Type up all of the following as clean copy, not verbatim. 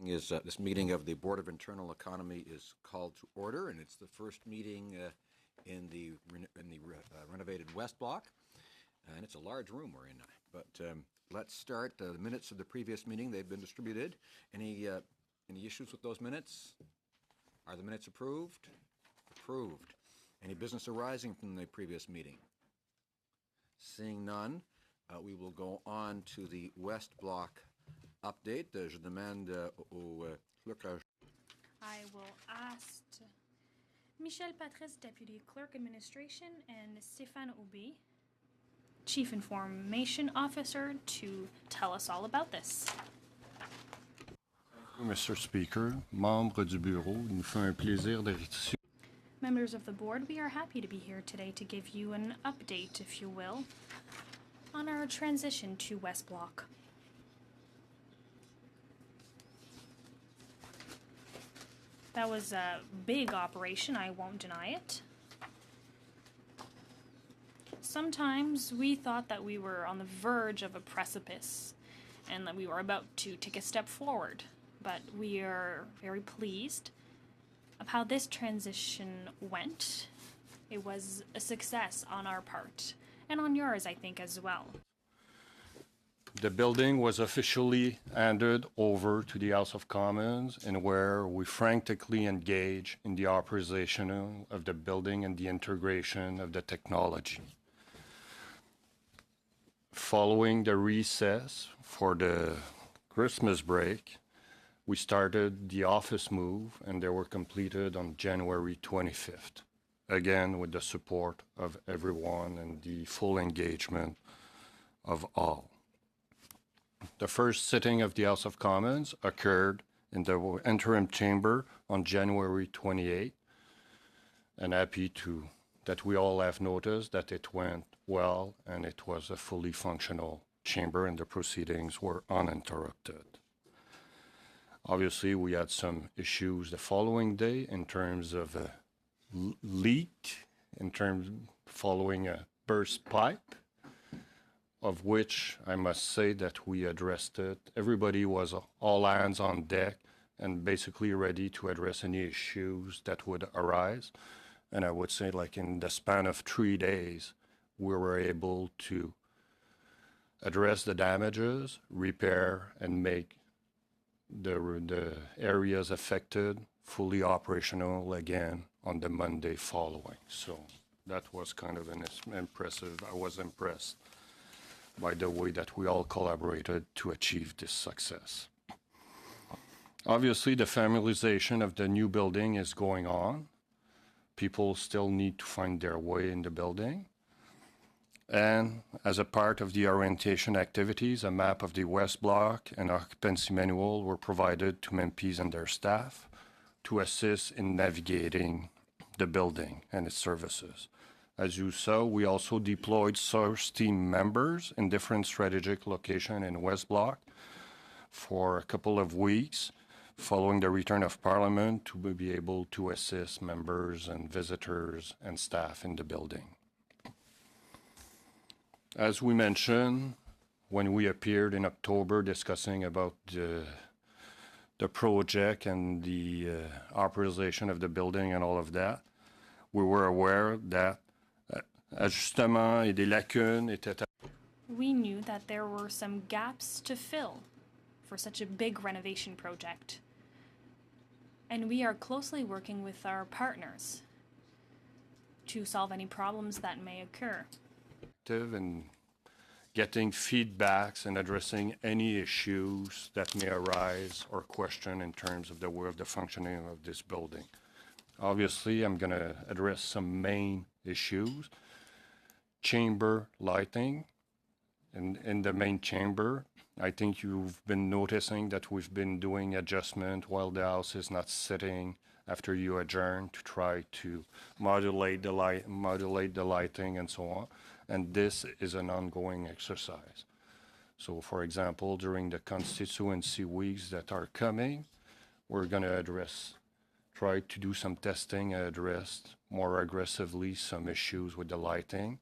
This meeting of the Board of Internal Economy is called to order, and it's the first meeting in the renovated West Block, and it's a large room we're in. But let's start. The minutes of the previous meeting, they've been distributed. Any issues with those minutes? Are the minutes approved? Approved. Any business arising from the previous meeting? Seeing none, we will go on to the West Block update. Je demande au clerc. I will ask Michel Patrice, Deputy Clerk Administration, and Stéphane Aubé, Chief Information Officer, to tell us all about this. Mr. Speaker, membres du bureau, il nous fait un plaisir de restituer. Members of the board, we are happy to be here today to give you an update, if you will, on our transition to West Block. That was a big operation, I won't deny it. Sometimes we thought that we were on the verge of a precipice and that we were about to take a step forward, but we are very pleased of how this transition went. It was a success on our part, and on yours, I think, as well. The building was officially handed over to the House of Commons, and where we frantically engaged in the operation of the building and the integration of the technology. Following the recess for the Christmas break, we started the office move, and they were completed on January 25th, again with the support of everyone and the full engagement of all. The first sitting of the House of Commons occurred in the interim chamber on January 28th, and happy that we all have noticed that it went well and it was a fully functional chamber and the proceedings were uninterrupted. Obviously, we had some issues the following day in terms of a leak, following a burst pipe, of which I must say that we addressed it. Everybody was all hands on deck and basically ready to address any issues that would arise. And I would say, like, in the span of 3 days, we were able to address the damages, repair, and make the areas affected fully operational again on the Monday following. So that was kind of impressive. I was impressed by the way that we all collaborated to achieve this success. Obviously, the familiarization of the new building is going on. People still need to find their way in the building. And as a part of the orientation activities, a map of the West Block and occupancy manual were provided to MPs and their staff to assist in navigating the building and its services. As you saw, we also deployed source team members in different strategic locations in West Block for a couple of weeks following the return of Parliament to be able to assist members and visitors and staff in the building. As we mentioned, when we appeared in October discussing about the project and the operation of the building and all of that, we were aware that ajustements et des lacunes étaient. We knew that there were some gaps to fill for such a big renovation project. And we are closely working with our partners to solve any problems that may occur. And getting feedbacks and addressing any issues that may arise or question in terms of the way of the functioning of this building. Obviously, I'm going to address some main issues. Chamber lighting in the main chamber. I think you've been noticing that we've been doing adjustment while the House is not sitting after you adjourn to try to modulate the lighting and so on. And this is an ongoing exercise. So, for example, during the constituency weeks that are coming, we're going to try to do some testing and address more aggressively some issues with the lighting.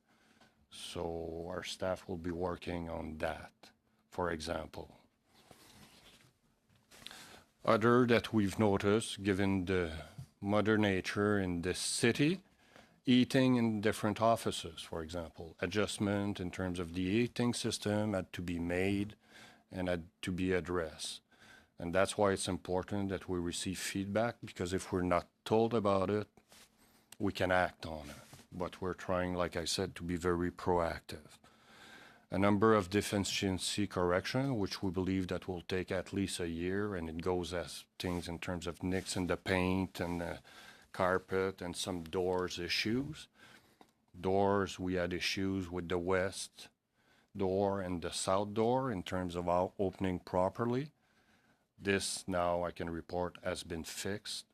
So our staff will be working on that, for example. Other that we've noticed, given the mother nature in this city, eating in different offices, for example. Adjustment in terms of the heating system had to be made and had to be addressed. And that's why it's important that we receive feedback, because if we're not told about it, we can act on it. But we're trying, like I said, to be very proactive. A number of deficiency correction, which we believe that will take at least a year, and it goes as things in terms of nicks in the paint and the carpet and some doors issues. Doors, we had issues with the west door and the south door in terms of our opening properly. This now I can report has been fixed,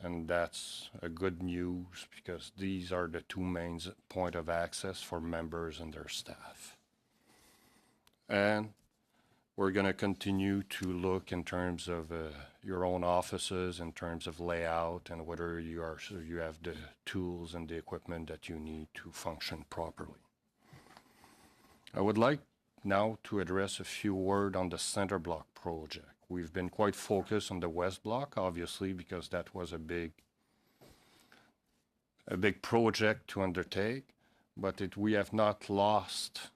and that's a good news because these are the two main point of access for members and their staff. And we're going to continue to look in terms of your own offices, in terms of layout, and whether you have the tools and the equipment that you need to function properly. I would like now to address a few words on the center block project. We've been quite focused on the west block, obviously, because that was a big project to undertake, but we have not lost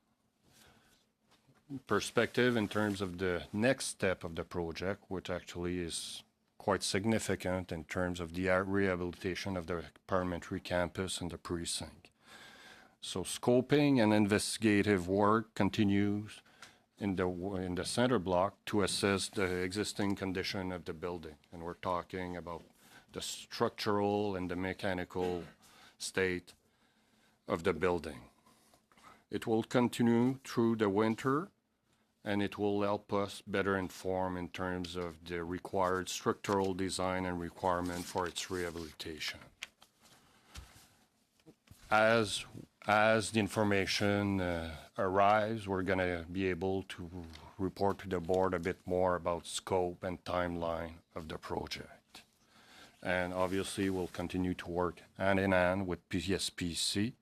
perspective in terms of the next step of the project, which actually is quite significant in terms of the rehabilitation of the parliamentary campus and the precinct. So scoping and investigative work continues in the center block to assess the existing condition of the building. And we're talking about the structural and the mechanical state of the building. It will continue through the winter, and it will help us better inform in terms of the required structural design and requirement for its rehabilitation. As the information arrives, we're going to be able to report to the board a bit more about scope and timeline of the project. And obviously, we'll continue to work hand in hand with PSPC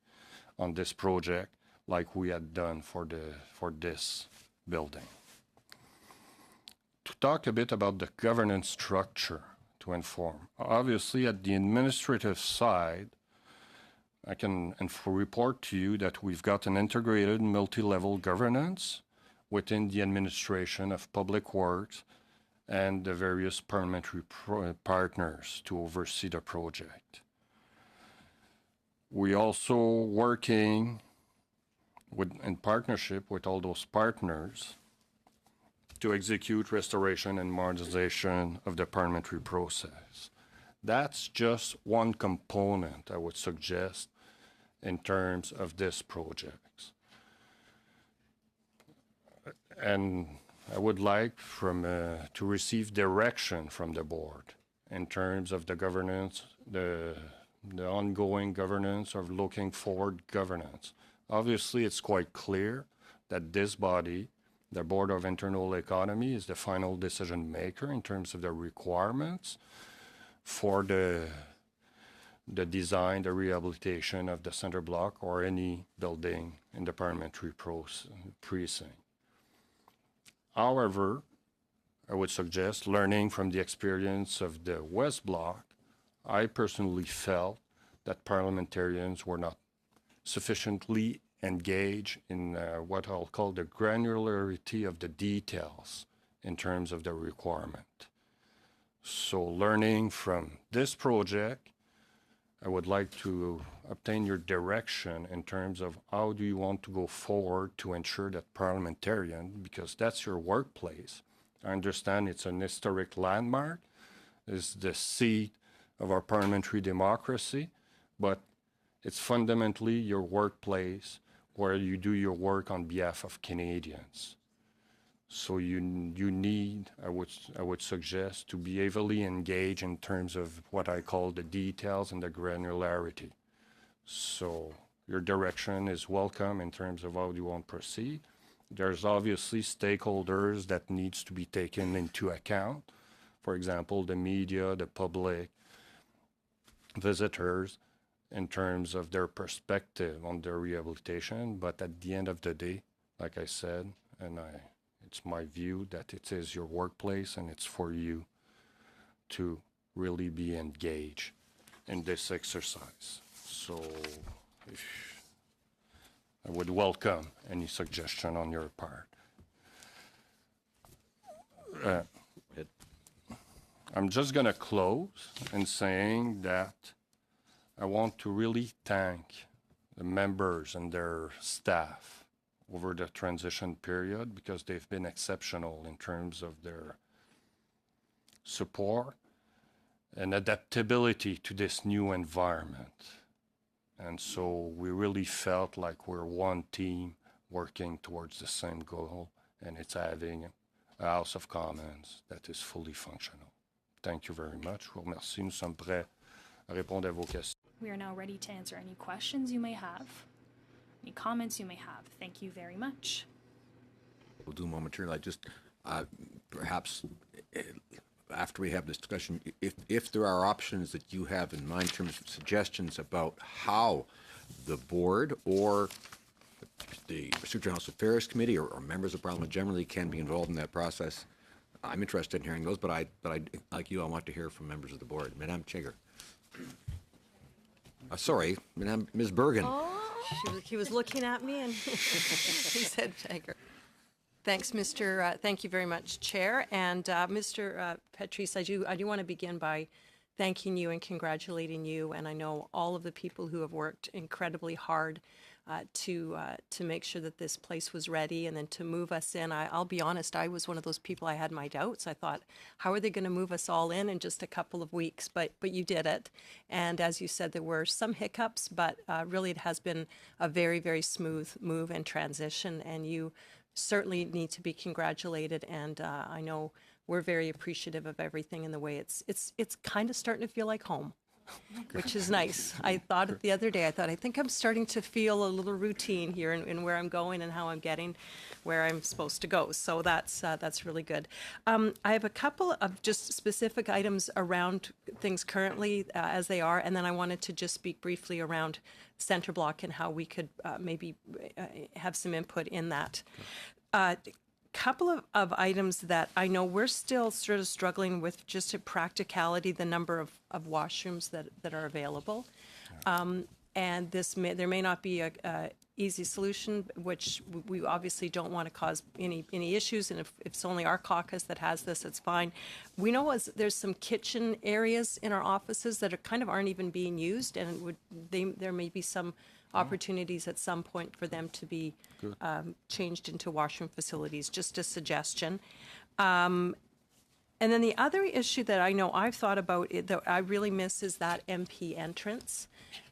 on this project like we had done for this building. To talk a bit about the governance structure to inform. Obviously, at the administrative side, I can report to you that we've got an integrated multi-level governance within the administration of public works and the various parliamentary partners to oversee the project. We also working in partnership with all those partners to execute restoration and modernization of the parliamentary process. That's just one component, I would suggest, in terms of this project. And I would like to receive direction from the board in terms of the governance, the ongoing governance or looking forward governance. Obviously, it's quite clear that this body, the Board of Internal Economy, is the final decision maker in terms of the requirements for the design, the rehabilitation of the center block or any building in the parliamentary precinct. However, I would suggest, learning from the experience of the West Block, I personally felt that parliamentarians were not sufficiently engaged in what I'll call the granularity of the details in terms of the requirement. So learning from this project, I would like to obtain your direction in terms of how do you want to go forward to ensure that parliamentarian, because that's your workplace. I understand it's an historic landmark, it's the seat of our parliamentary democracy, but it's fundamentally your workplace where you do your work on behalf of Canadians. So you need, I would suggest, to be heavily engaged in terms of what I call the details and the granularity. So your direction is welcome in terms of how you want to proceed. There's obviously stakeholders that needs to be taken into account. For example, the media, the public, visitors, in terms of their perspective on their rehabilitation. But at the end of the day, like I said, and it's it's my view that it is your workplace and it's for you to really be engaged in this exercise. So I would welcome any suggestion on your part. I'm just going to close in saying that I want to really thank the members and their staff over the transition period because they've been exceptional in terms of their support and adaptability to this new environment. And so we really felt like we're one team working towards the same goal, and it's having a House of Commons that is fully functional. Thank you very much. Je vous remercie. Nous sommes prêts à répondre à vos questions. We are now ready to answer any questions you may have, any comments you may have. Thank you very much. We'll do momentarily. I just, perhaps, after we have this discussion, if there are options that you have in mind in terms of suggestions about how the board or the Procedure House Affairs Committee or members of Parliament generally can be involved in that process, I'm interested in hearing those, but I, like you, I want to hear from members of the board. Madame Chager. Sorry, Ms. Bergen. He was looking at me and he said, Tiger. Thanks, thank you very much, Chair. And Mr. Patrice, I do want to begin by thanking you and congratulating you. And I know all of the people who have worked incredibly hard to make sure that this place was ready and then to move us in. I'll be honest, I was one of those people, I had my doubts. I thought, how are they going to move us all in just a couple of weeks? But you did it. And as you said, there were some hiccups, but really it has been a very, very smooth move and transition. And you certainly need to be congratulated. And I know we're very appreciative of everything and the way it's kind of starting to feel like home. Which is nice. I thought it the other day, I think I'm starting to feel a little routine here in where I'm going and how I'm getting where I'm supposed to go. So that's really good. I have a couple of just specific items around things currently as they are, and then I wanted to just speak briefly around Centre Block and how we could maybe have some input in that. Couple of items that I know we're still sort of struggling with, just a practicality, the number of washrooms that are available. And there may not be a easy solution, which we obviously don't want to cause any issues. And if it's only our caucus that has this, it's fine. We know there's some kitchen areas in our offices that aren't even being used, and there may be some opportunities at some point for them to be changed into washroom facilities, just a suggestion. And then the other issue that I know I've thought about that I really miss is that MP entrance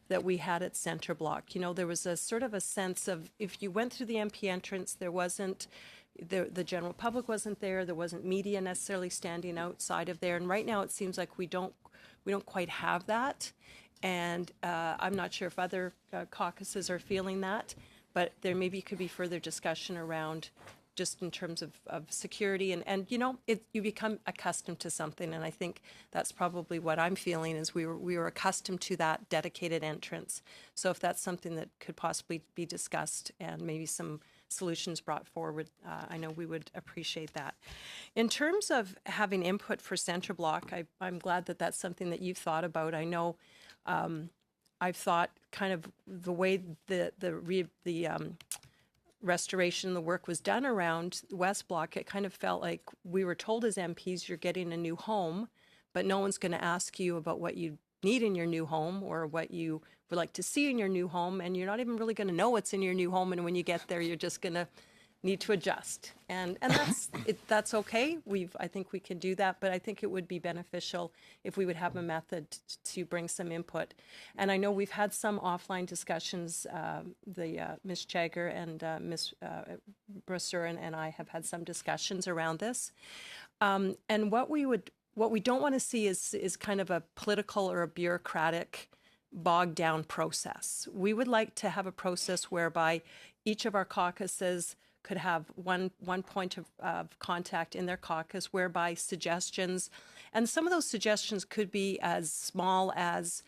that we had at Centre Block. You know, there was a sort of a sense of, if you went through the MP entrance, there wasn't, the general public wasn't there wasn't media necessarily standing outside of there. And right now it seems like we don't quite have that. And I'm not sure if other caucuses are feeling that, but there maybe could be further discussion around just in terms of security. And you know, you become accustomed to something. And I think that's probably what I'm feeling is we were accustomed to that dedicated entrance. So if that's something that could possibly be discussed and maybe some solutions brought forward, I know we would appreciate that. In terms of having input for Centre Block, I'm glad that that's something that you've thought about. I know I've thought kind of the way the restoration, the work was done around West Block, it kind of felt like we were told as MPs, you're getting a new home, but no one's going to ask you about what you need in your new home or what you would like to see in your new home, and you're not even really going to know what's in your new home, and when you get there, you're just going to need to adjust. And that's okay. I think we can do that, but I think it would be beneficial if we would have a method to bring some input. And I know we've had some offline discussions. Ms. Jagger and Ms. Brusser and I have had some discussions around this. And what we don't want to see is kind of a political or a bureaucratic bogged down process. We would like to have a process whereby each of our caucuses could have one point of contact in their caucus whereby suggestions, and some of those suggestions could be as small as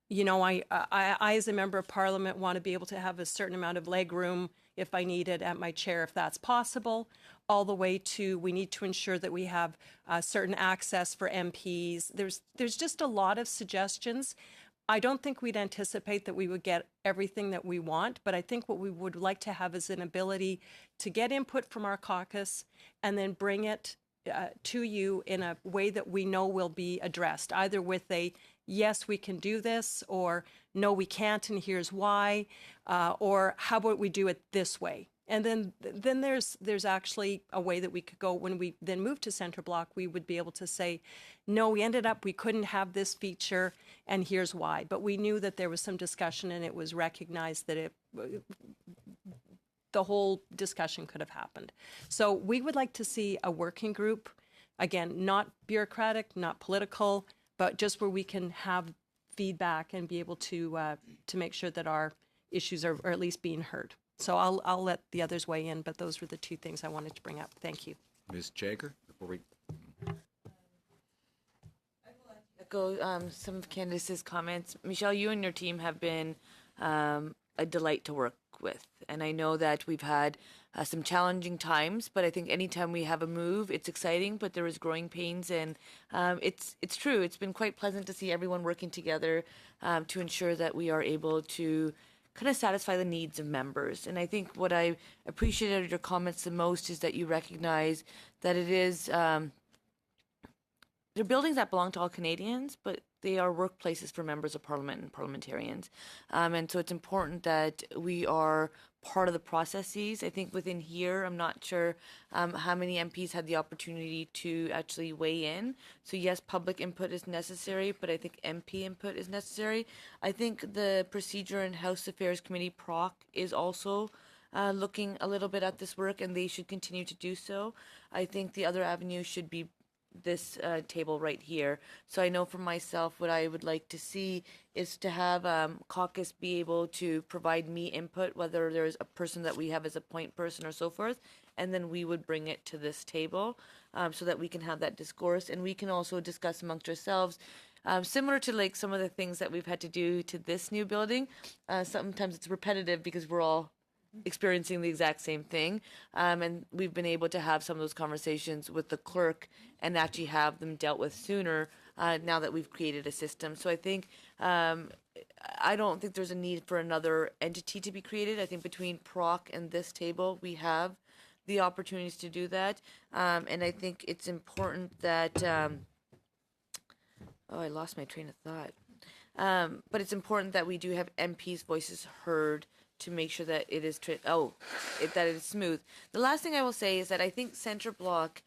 you know, as a member of parliament want to be able to have a certain amount of leg room if I need it at my chair, if that's possible, all the way to we need to ensure that we have certain access for MPs. There's just a lot of suggestions. I don't think we'd anticipate that we would get everything that we want, but I think what we would like to have is an ability to get input from our caucus and then bring it to you in a way that we know will be addressed, either with a yes, we can do this, or no, we can't, and here's why, or how about we do it this way? And then there's actually a way that we could go when we then move to Centre Block. We would be able to say, no, we couldn't have this feature, and here's why. But we knew that there was some discussion, and it was recognized that the whole discussion could have happened. So we would like to see a working group, again, not bureaucratic, not political, but just where we can have feedback and be able to make sure that our issues are at least being heard. So I'll let the others weigh in, but those were the two things I wanted to bring up. Thank you. Ms. Jager, before we... Echo some of Candace's comments. Michelle, you and your team have been a delight to work with. And I know that we've had some challenging times, but I think anytime we have a move, it's exciting, but there is growing pains. And it's true. It's been quite pleasant to see everyone working together to ensure that we are able to kind of satisfy the needs of members. And I think what I appreciated your comments the most is that you recognize that it is, they're buildings that belong to all Canadians, but they are workplaces for members of parliament and parliamentarians. And so it's important that we are part of the processes. I think within here, I'm not sure how many MPs had the opportunity to actually weigh in. So yes, public input is necessary, but I think MP input is necessary. I think the Procedure and House Affairs Committee, PROC, is also looking a little bit at this work, and they should continue to do so. I think the other avenue should be this table right here. So I know for myself, what I would like to see is to have caucus be able to provide me input, whether there's a person that we have as a point person or so forth, and then we would bring it to this table so that we can have that discourse, and we can also discuss amongst ourselves. Similar to like some of the things that we've had to do to this new building, sometimes it's repetitive because we're all experiencing the exact same thing, and we've been able to have some of those conversations with the clerk and actually have them dealt with sooner now that we've created a system. So I think I don't think there's a need for another entity to be created. I think between PROC and this table, we have the opportunities to do that, and I think it's important that I lost my train of thought. But it's important that we do have MPs' voices heard to make sure that it is that it is smooth. The last thing I will say is that I think Centre Block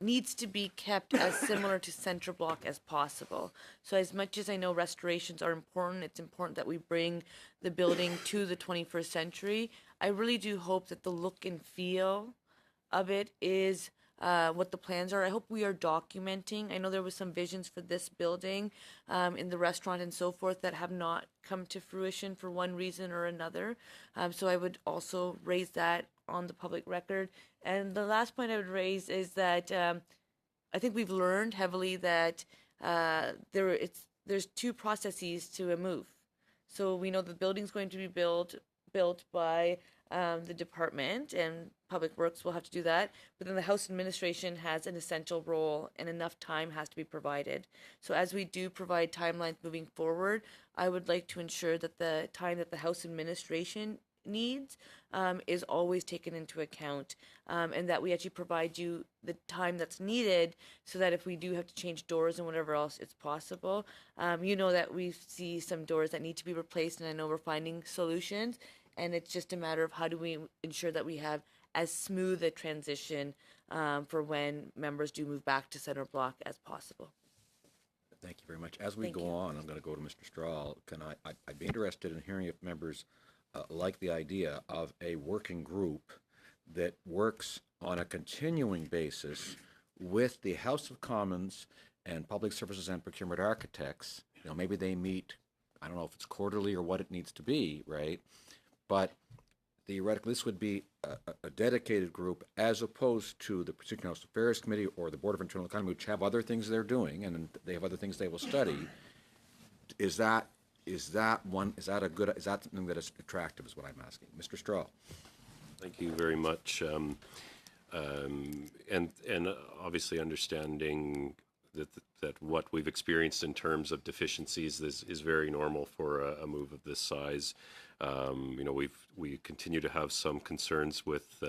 needs to be kept as similar to Centre Block as possible. So as much as I know restorations are important, it's important that we bring the building to the 21st century. I really do hope that the look and feel of it is what the plans are. I hope we are documenting. I know there was some visions for this building in the restaurant and so forth that have not come to fruition for one reason or another. So I would also raise that on the public record. And the last point I would raise is that I think we've learned heavily that there's two processes to a move. So we know the building's going to be built by the department, and Public Works will have to do that. But then the House Administration has an essential role, and enough time has to be provided. So as we do provide timelines moving forward, I would like to ensure that the time that the House Administration needs is always taken into account, and that we actually provide you the time that's needed so that if we do have to change doors and whatever else, it's possible. You know that we see some doors that need to be replaced, and I know we're finding solutions. And it's just a matter of how do we ensure that we have as smooth a transition for when members do move back to Centre Block as possible. Thank you very much. As we go on, I'm going to go to Mr. Strahl. I'd be interested in hearing if members like the idea of a working group that works on a continuing basis with the House of Commons and Public Services and Procurement Architects. You know, maybe they meet, I don't know if it's quarterly or what it needs to be, right? But theoretically, this would be a dedicated group as opposed to the Procedure and House Affairs Committee or the Board of Internal Economy, which have other things they're doing and they have other things they will study. is that something that is attractive, is what I'm asking. Mr. Straw? Thank you very much. And obviously understanding that what we've experienced in terms of deficiencies is very normal for a move of this size. We continue to have some concerns with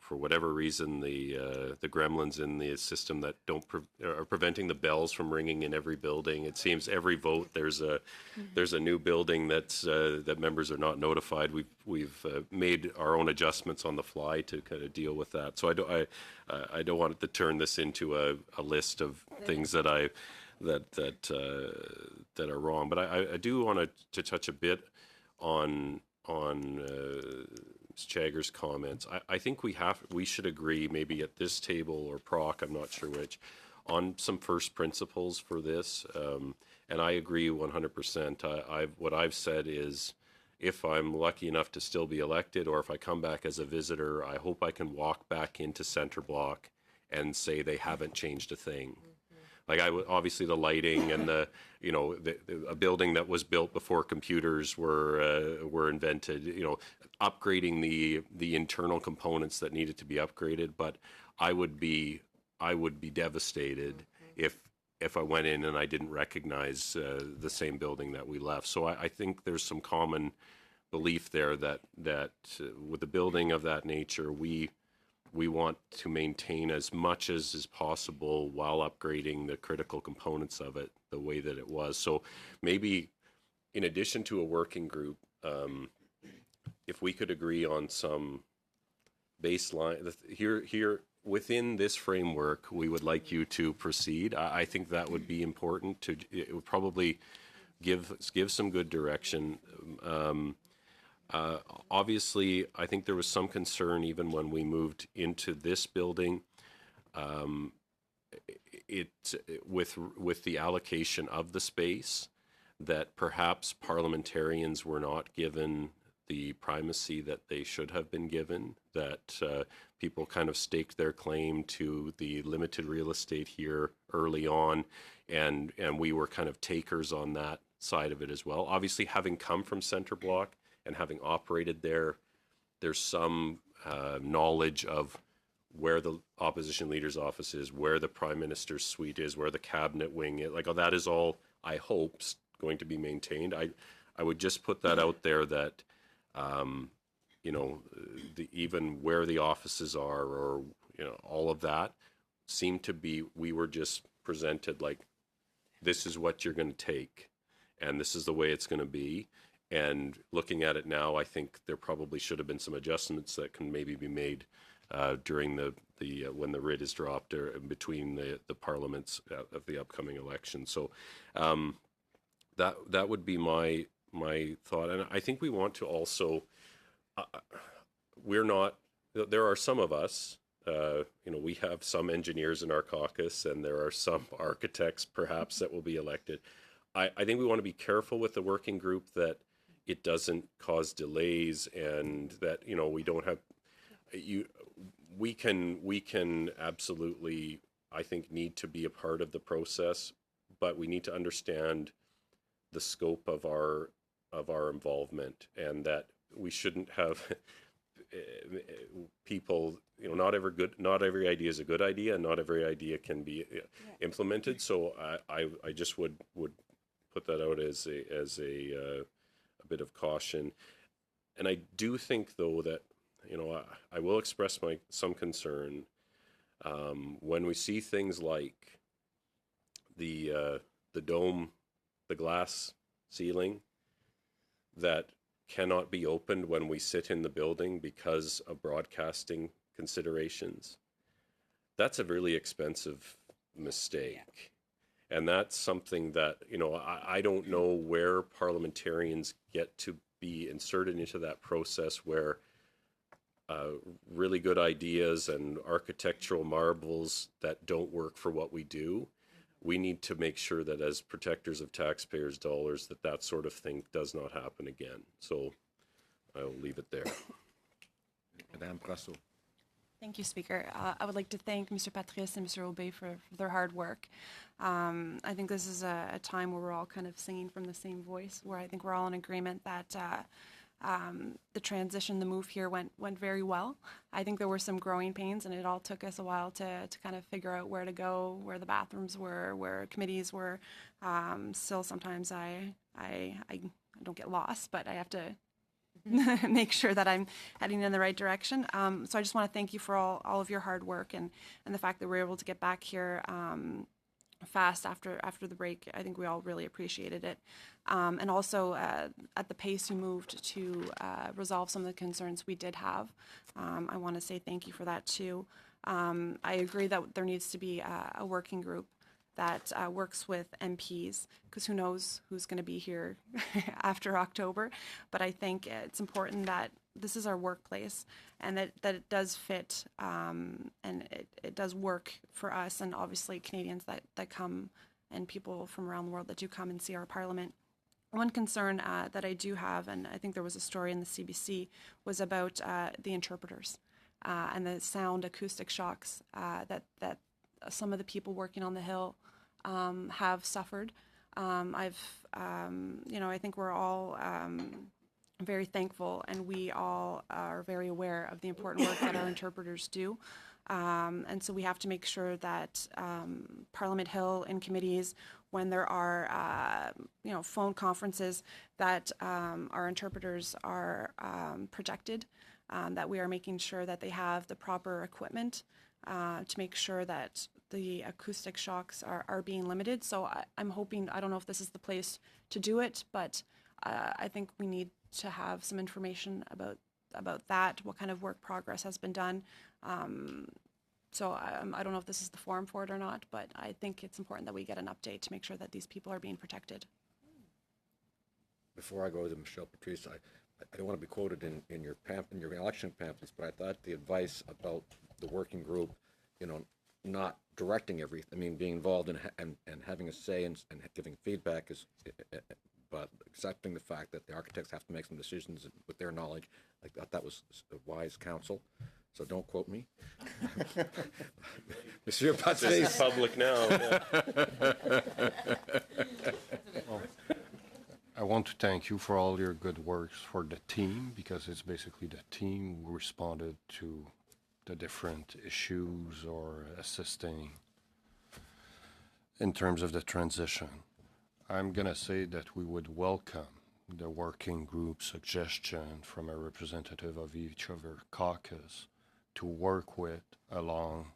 for whatever reason the gremlins in the system that are preventing the bells from ringing in every building. It seems every vote there's a new building that members are not notified. We've made our own adjustments on the fly to kind of deal with that. So I don't want to turn this into a list of things that are wrong. But I do want to touch a bit on Ms. Jagger's comments. I think we should agree, maybe at this table or PROC, I'm not sure which, on some first principles for this. And I agree 100%. What I've said is, if I'm lucky enough to still be elected, or if I come back as a visitor, I hope I can walk back into Center Block and say they haven't changed a thing. Like obviously the lighting and a building that was built before computers were invented, upgrading the internal components that needed to be upgraded. But I would be devastated if I went in and I didn't recognize the same building that we left. So I think there's some common belief there that with a building of that nature, we want to maintain as much as is possible while upgrading the critical components of it the way that it was. So maybe in addition to a working group, if we could agree on some baseline here within this framework, we would like you to proceed. I think that would be important. It would probably give some good direction. Obviously, I think there was some concern even when we moved into this building. With the allocation of the space, that perhaps parliamentarians were not given the primacy that they should have been given, that people kind of staked their claim to the limited real estate here early on, and we were kind of takers on that side of it as well. Obviously, having come from Center Block and having operated there, there's some knowledge of where the opposition leader's office is, where the prime minister's suite is, where the cabinet wing is. Like, that is all, I hope, going to be maintained. I would just put that out there that, even where the offices are, or, all of that seemed to be, we were just presented like, this is what you're going to take, and this is the way it's going to be. And looking at it now, I think there probably should have been some adjustments that can maybe be made during the when the writ is dropped, or in between the parliaments of the upcoming election. So that would be my thought. And I think we want to also, there are some of us, we have some engineers in our caucus, and there are some architects perhaps that will be elected. I think we want to be careful with the working group that it doesn't cause delays, and that, we don't have, we can absolutely, I think, need to be a part of the process, but we need to understand the scope of our involvement, and that we shouldn't have people, not every idea is a good idea, and not every idea can be implemented. So I just would put that out as a bit of caution. And I do think, though, that I will express some concern when we see things like the dome, the glass ceiling that cannot be opened when we sit in the building because of broadcasting considerations. That's a really expensive mistake. And that's something that, I don't know where parliamentarians get to be inserted into that process, where really good ideas and architectural marvels that don't work for what we do, we need to make sure that as protectors of taxpayers' dollars, that sort of thing does not happen again. So I'll leave it there. Madame Brassot. Thank you, Speaker. I would like to thank Mr. Patrice and Mr. Aubé for their hard work. I think this is a time where we're all kind of singing from the same voice, where I think we're all in agreement that the transition, the move here went very well. I think there were some growing pains, and it all took us a while to kind of figure out where to go, where the bathrooms were, where committees were. Still, sometimes I don't get lost, but I have to make sure that I'm heading in the right direction. So I just want to thank you for all of your hard work and the fact that we're able to get back here fast after the break. I think we all really appreciated it. And also at the pace you moved to resolve some of the concerns we did have. I want to say thank you for that too. I agree that there needs to be a working group that works with MPs, because who knows who's going to be here after October. But I think it's important that this is our workplace and that it does fit and it does work for us and obviously Canadians that come and people from around the world that do come and see our parliament. One concern that I do have, and I think there was a story in the CBC, was about the interpreters and the sound acoustic shocks that some of the people working on the Hill have suffered. I think we're all very thankful, and we all are very aware of the important work that our interpreters do. And so we have to make sure that Parliament Hill in committees, when there are phone conferences, that our interpreters are protected, that we are making sure that they have the proper equipment to make sure that the acoustic shocks are being limited. So I'm hoping, I don't know if this is the place to do it, but I think we need to have some information about that, what kind of work progress has been done. So I don't know if this is the forum for it or not, but I think it's important that we get an update to make sure that these people are being protected. Before I go to Michelle Patrice, I don't want to be quoted in your election pamphlets, but I thought the advice about the working group, not directing everything, I mean, being involved in and having a say and giving feedback is, but accepting the fact that the architects have to make some decisions with their knowledge. I thought that was a wise counsel. So don't quote me. Monsieur Patrice. This is public now. I want to thank you for all your good works for the team, because it's basically the team who responded to the different issues or assisting in terms of the transition. I'm going to say that we would welcome the working group suggestion from a representative of each of our caucus to work with along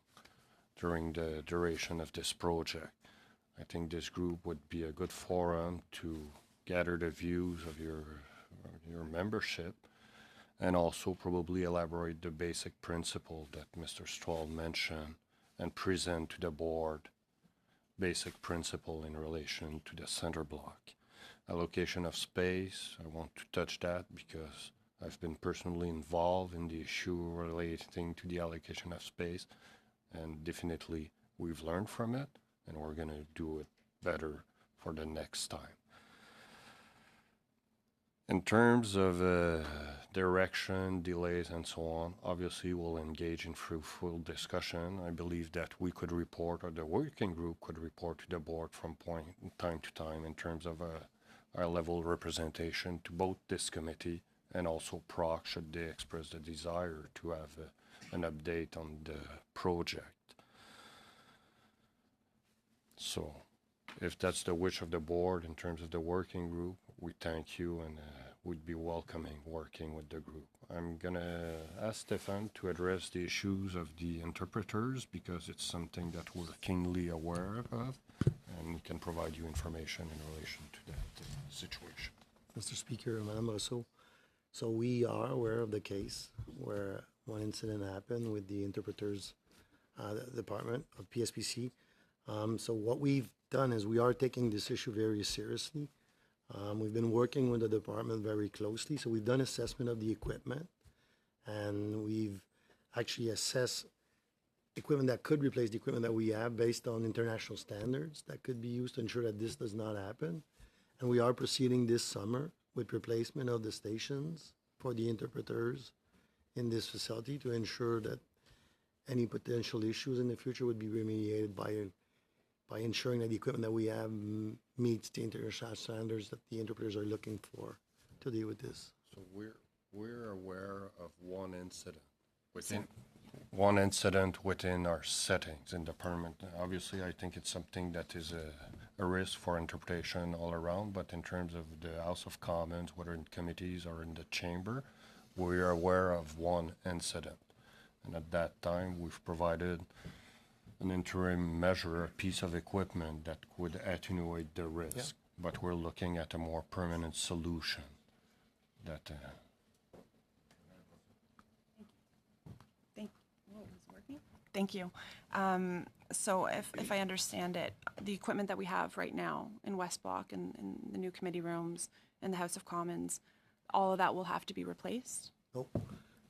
during the duration of this project. I think this group would be a good forum to gather the views of your membership and also probably elaborate the basic principle that Mr. Stroll mentioned and present to the board basic principle in relation to the center block. Allocation of space, I want to touch that because I've been personally involved in the issue relating to the allocation of space, and definitely we've learned from it, and we're going to do it better for the next time. In terms of direction, delays, and so on, obviously we'll engage in fruitful discussion. I believe that we could report, or the working group could report to the board from time to time in terms of our level representation to both this committee and also PROC, should they express the desire to have an update on the project. So, if that's the wish of the board in terms of the working group, we thank you and we'd be welcoming working with the group. I'm going to ask Stéphane to address the issues of the interpreters because it's something that we're keenly aware of, and he can provide you information in relation to that situation. Mr. Speaker, Madame Rousseau, so we are aware of the case where one incident happened with the interpreters department of PSPC. So what we've done is we are taking this issue very seriously. We've been working with the department very closely. So we've done assessment of the equipment, and we've actually assessed equipment that could replace the equipment that we have based on international standards that could be used to ensure that this does not happen. And we are proceeding this summer with replacement of the stations for the interpreters in this facility to ensure that any potential issues in the future would be remediated by ensuring that the equipment that we have meets the international standards that the interpreters are looking for to deal with this. So we're aware of one incident within our settings in the department. Obviously, I think it's something that is a risk for interpretation all around, but in terms of the House of Commons, whether in committees or in the chamber, we are aware of one incident. And at that time, we've provided an interim measure, a piece of equipment that would attenuate the risk. But we're looking at a more permanent solution that Thank you. So if I understand it, the equipment that we have right now in West Block and in the new committee rooms in the House of Commons, all of that will have to be replaced? Nope.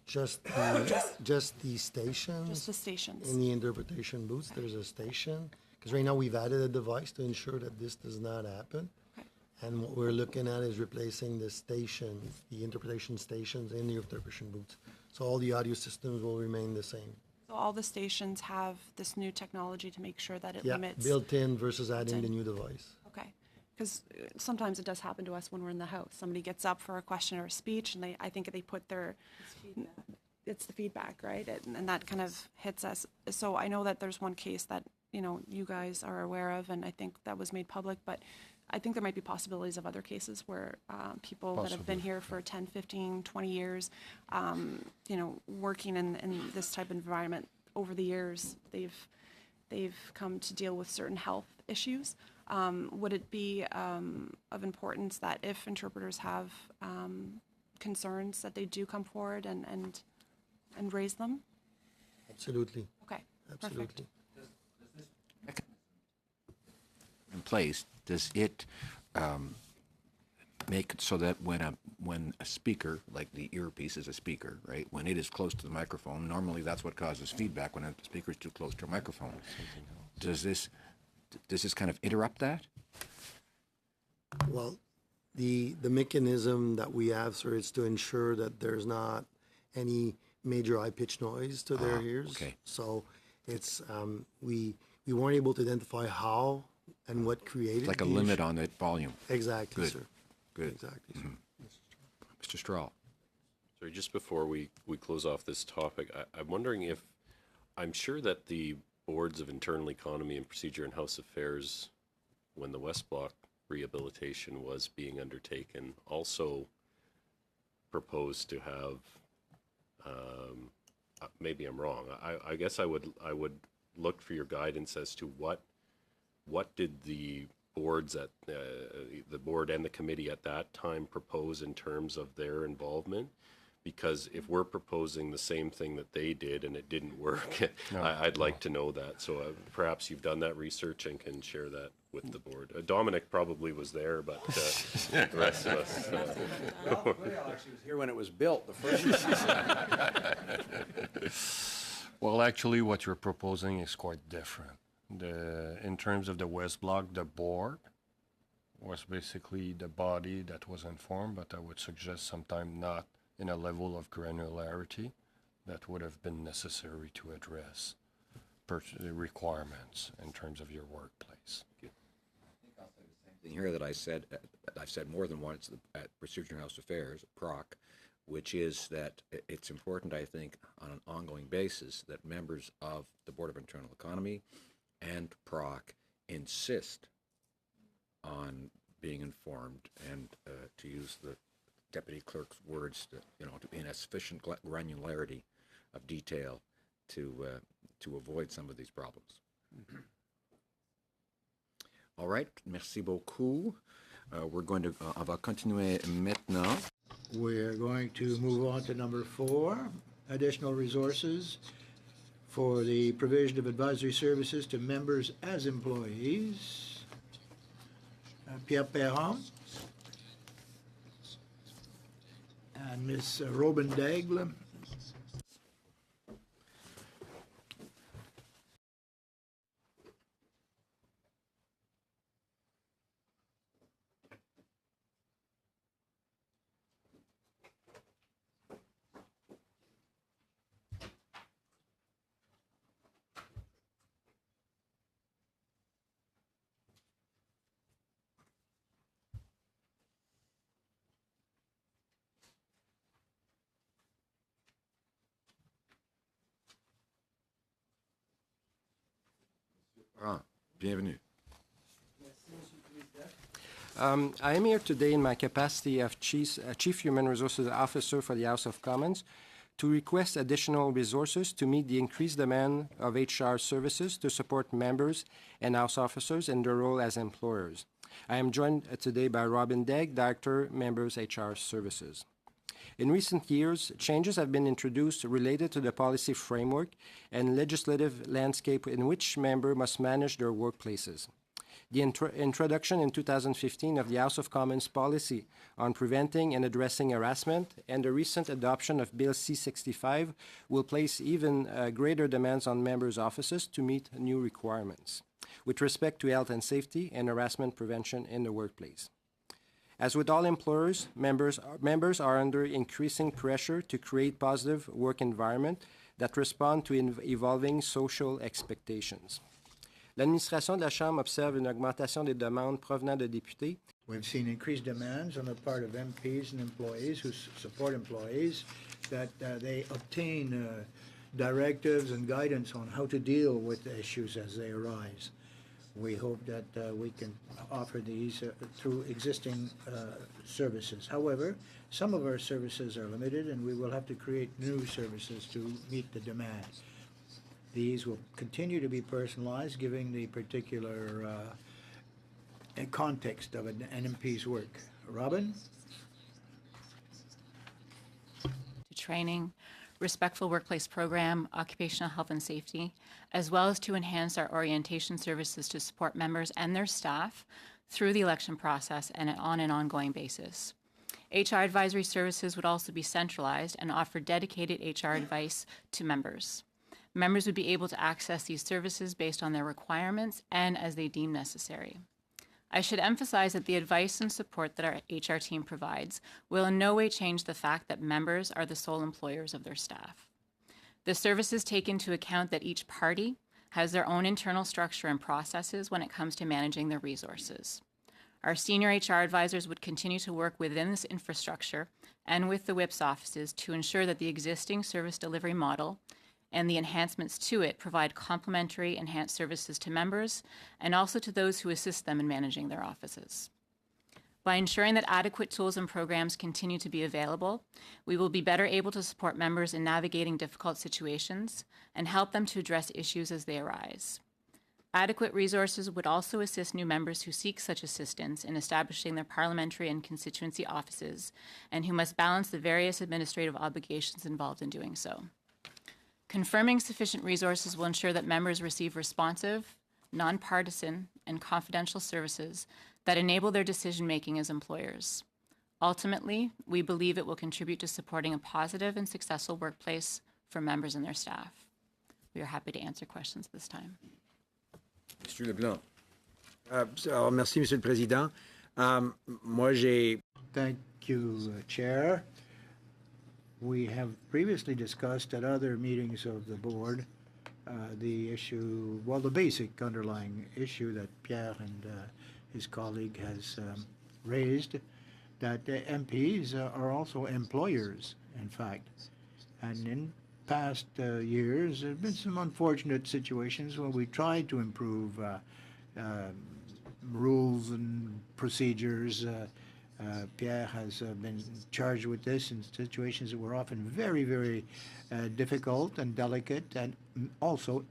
Just the stations. Just the stations? In the interpretation booths, there's a station. Because right now we've added a device to ensure that this does not happen. Okay. And what we're looking at is replacing the stations, the interpretation stations in the interpretation booths. So all the audio systems will remain the same. So all the stations have this new technology to make sure that it Yeah, limits? built in versus adding the new device. Okay. Because sometimes it does happen to us when we're in the House. Somebody gets up for a question or a speech, and I think they put their... It's the feedback, right? And that kind of hits us. So I know that there's one case that, you guys are aware of, and I think that was made public, but I think there might be possibilities of other cases where people that have been here for 10, 15, 20 years, working in this type of environment over the years, they've come to deal with certain health issues. Would it be of importance that if interpreters have concerns that they do come forward and raise them? Absolutely. Okay, perfect. Absolutely. In place, does it make it so that when a speaker, like the earpiece is a speaker, right? When it is close to the microphone, normally that's what causes feedback when a speaker is too close to a microphone. Does this kind of interrupt that? Well, the mechanism that we have, sir, is to ensure that there's not any major high-pitched noise to their ears. okay. So it's, we weren't able to identify how and what created Like a the limit issue. on that volume? Exactly, Good. sir. Good. Exactly, sir. Mr. Strahl? Sorry, just before we close off this topic, I'm wondering if, I'm sure that the boards of internal economy and procedure and House Affairs, when the West Block rehabilitation was being undertaken, also proposed to have, maybe I'm wrong, I guess I would look for your guidance as to what did the boards at the board and the committee at that time propose in terms of their involvement? Because if we're proposing the same thing that they did and it didn't work, I'd like to know that. So perhaps you've done that research and can share that with the board. Dominic probably was there, but the rest of us. Actually was here when it was built, the first. Well, actually, what you're proposing is quite different. In terms of the West Block, the board was basically the body that was informed, but I would suggest sometime not in a level of granularity that would have been necessary to address requirements in terms of your workplace. Thing here that I've said more than once at Procedure and House Affairs, PROC, which is that it's important, I think, on an ongoing basis that members of the Board of Internal Economy and PROC insist on being informed and to use the Deputy Clerk's words, to be in a sufficient granularity of detail to avoid some of these problems. All right, merci beaucoup. We're going to, on va continuer maintenant. We're going to move on to number 4, additional resources for the provision of advisory services to members as employees. Pierre Perron and Ms. Robin Daigle. Laurent, bienvenue. I am here today in my capacity of Chief Human Resources Officer for the House of Commons to request additional resources to meet the increased demand of HR services to support members and House officers in their role as employers. I am joined today by Robin Degg, Director, Members HR Services. In recent years, changes have been introduced related to the policy framework and legislative landscape in which members must manage their workplaces. The introduction in 2015 of the House of Commons policy on preventing and addressing harassment and the recent adoption of Bill C-65 will place even greater demands on members' offices to meet new requirements with respect to health and safety and harassment prevention in the workplace. As with all employers, members are under increasing pressure to create positive work environment that respond to evolving social expectations. L'administration de la Chambre observe une augmentation des demandes provenant de députés. We've seen increased demands on the part of MPs and employees who support employees that they obtain directives and guidance on how to deal with issues as they arise. We hope that we can offer these through existing services. However, some of our services are limited, and we will have to create new services to meet the demand. These will continue to be personalized, giving the particular context of an MP's work. Robin? Training, respectful workplace program, occupational health and safety, as well as to enhance our orientation services to support members and their staff through the election process and on an ongoing basis. HR advisory services would also be centralized and offer dedicated HR advice to members. Members would be able to access these services based on their requirements and as they deem necessary. I should emphasize that the advice and support that our HR team provides will in no way change the fact that members are the sole employers of their staff. The services take into account that each party has their own internal structure and processes when it comes to managing their resources. Our senior HR advisors would continue to work within this infrastructure and with the WIP's offices to ensure that the existing service delivery model and the enhancements to it provide complementary enhanced services to members and also to those who assist them in managing their offices. By ensuring that adequate tools and programs continue to be available, we will be better able to support members in navigating difficult situations and help them to address issues as they arise. Adequate resources would also assist new members who seek such assistance in establishing their parliamentary and constituency offices and who must balance the various administrative obligations involved in doing so. Confirming sufficient resources will ensure that members receive responsive, nonpartisan, and confidential services that enable their decision-making as employers. Ultimately, we believe it will contribute to supporting a positive and successful workplace for members and their staff. We are happy to answer questions this time. Mr. Leblanc. Alors, merci, Monsieur le Président. Moi, j'ai... Thank you, Chair. We have previously discussed at other meetings of the board the issue, well, the basic underlying issue that Pierre and his colleague has raised, that MPs are also employers, in fact. And in past years, there have been some unfortunate situations where we tried to improve rules and procedures. Pierre has been charged with this in situations that were often very, very difficult and delicate, and also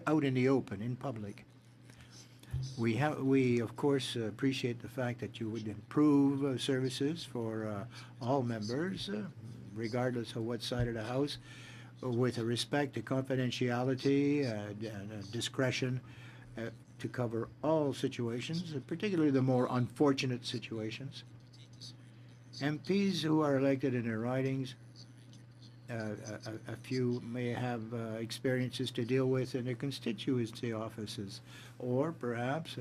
out in the open, in public. We of course appreciate the fact that you would improve services for all members, regardless of what side of the house, with respect to confidentiality and discretion to cover all situations, particularly the more unfortunate situations. MPs who are elected in their ridings, a few may have experiences to deal with in their constituency offices, or perhaps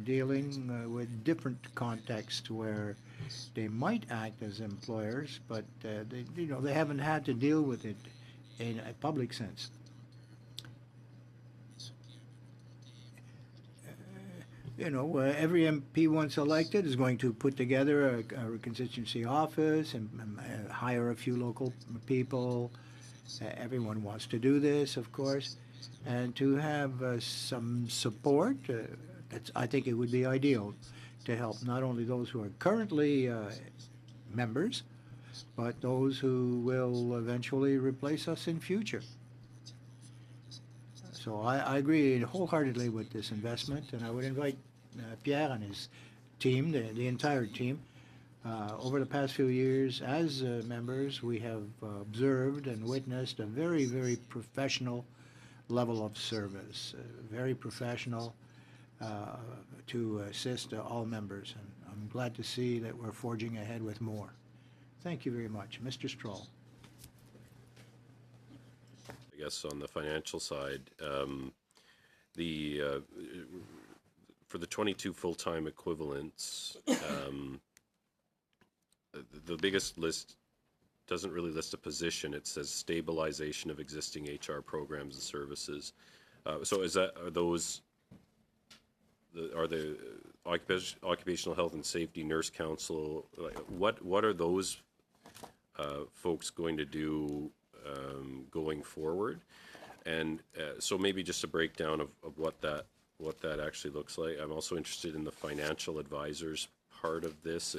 dealing with different contexts where they might act as employers, but they haven't had to deal with it in a public sense. Every MP once elected is going to put together a constituency office and hire a few local people. Everyone wants to do this, of course. and to have some support. I think it would be ideal to help not only those who are currently members, but those who will eventually replace us in future. So I agree wholeheartedly with this investment, and I would invite Pierre and his team, the entire team. Over the past few years, as members, we have observed and witnessed a very, very professional level of service, very professional to assist all members. And I'm glad to see that we're forging ahead with more. Thank you very much. Mr. Stroll. I guess on the financial side, for the 22 full-time equivalents, the biggest list doesn't really list a position. It says stabilization of existing HR programs and services. So are the occupational health and safety nurse council, what are those folks going to do going forward? And so maybe just a breakdown of what that actually looks like. I'm also interested in the financial advisors part of this.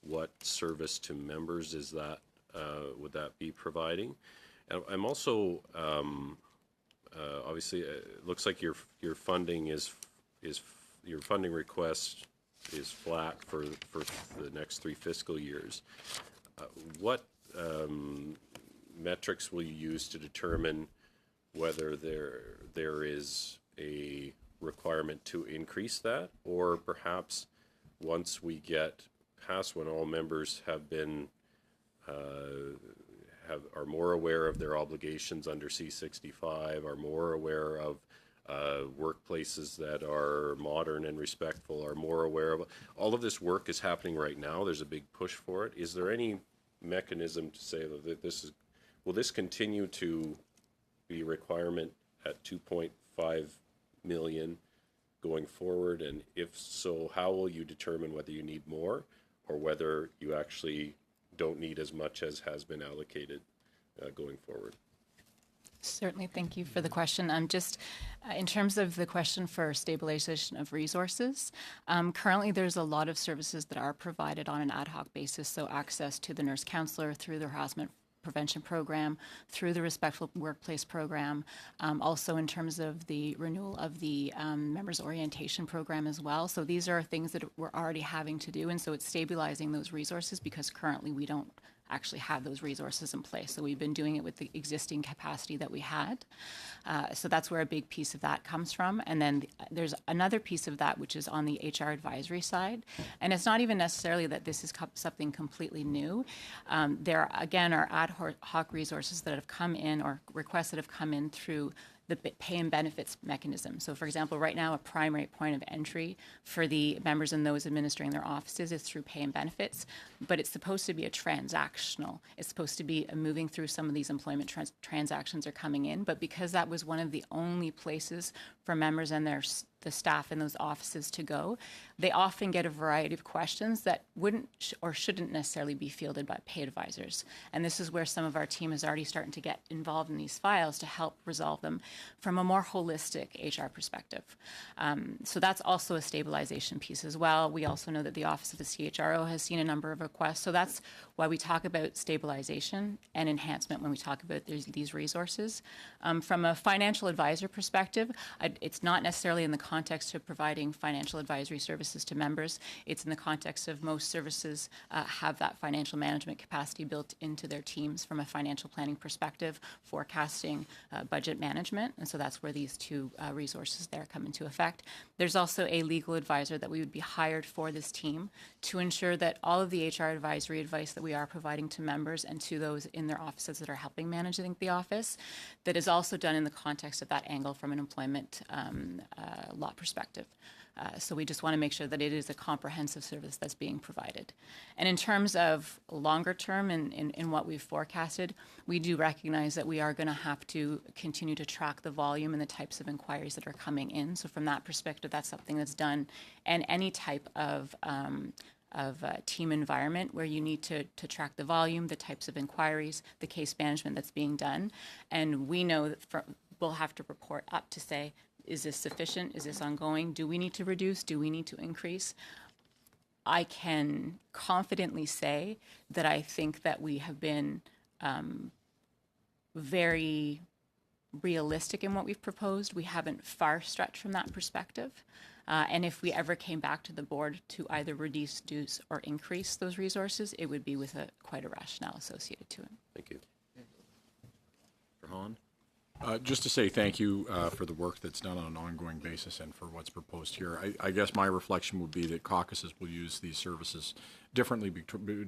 What service to members is that? Would that be providing? And I'm also obviously it looks like your funding is your funding request is flat for the next 3 fiscal years. What metrics will you use to determine whether there is a requirement to increase that, or perhaps once we get past when all members have been are more aware of their obligations under C-65, are more aware of workplaces that are modern and respectful, are more aware of all of this work is happening right now. There's a big push for it. Is there any mechanism to say that will this continue to be a requirement at 2.5 million going forward? And if so, how will you determine whether you need more or whether you actually don't need as much as has been allocated going forward? Certainly, thank you for the question. Just in terms of the question for stabilization of resources, currently there's a lot of services that are provided on an ad hoc basis, so access to the nurse counselor through the harassment prevention program, through the Respectful Workplace program, also in terms of the renewal of the members orientation program as well. So these are things that we're already having to do, and so it's stabilizing those resources because currently we don't actually have those resources in place. So we've been doing it with the existing capacity that we had. So that's where a big piece of that comes from. And then there's another piece of that, which is on the HR advisory side. And it's not even necessarily that this is something completely new. There, again, are ad hoc resources that have come in or requests that have come in through the pay and benefits mechanism. So, for example, right now, a primary point of entry for the members and those administering their offices is through pay and benefits, but it's supposed to be a transactional. It's supposed to be moving through some of these employment transactions are coming in, but because that was one of the only places for members and the staff in those offices to go, they often get a variety of questions that wouldn't or shouldn't necessarily be fielded by pay advisors. And this is where some of our team is already starting to get involved in these files to help resolve them from a more holistic HR perspective. So that's also a stabilization piece as well. We also know that the Office of the CHRO has seen a number of requests. So that's why we talk about stabilization and enhancement when we talk about these resources. From a financial advisor perspective, it's not necessarily in the context of providing financial advisory services to members. It's in the context of most services have that financial management capacity built into their teams from a financial planning perspective, forecasting, budget management. And so that's where these two resources there come into effect. There's also a legal advisor that we would be hired for this team to ensure that all of the HR advisory advice that we are providing to members and to those in their offices that are helping manage the office, that is also done in the context of that angle from an employment law perspective. So we just want to make sure that it is a comprehensive service that's being provided. And in terms of longer term and in what we've forecasted, we do recognize that we are going to have to continue to track the volume and the types of inquiries that are coming in. So from that perspective, that's something that's done. And any type of team environment where you need to track the volume, the types of inquiries, the case management that's being done. And we know that we'll have to report up to say, is this sufficient? Is this ongoing? Do we need to reduce? Do we need to increase? I can confidently say that I think that we have been very realistic in what we've proposed. We haven't far stretched from that perspective. And if we ever came back to the board to either reduce or increase those resources, it would be with quite a rationale associated to it. Thank you. Mr. Holland? Just to say thank you for the work that's done on an ongoing basis and for what's proposed here. I guess my reflection would be that caucuses will use these services differently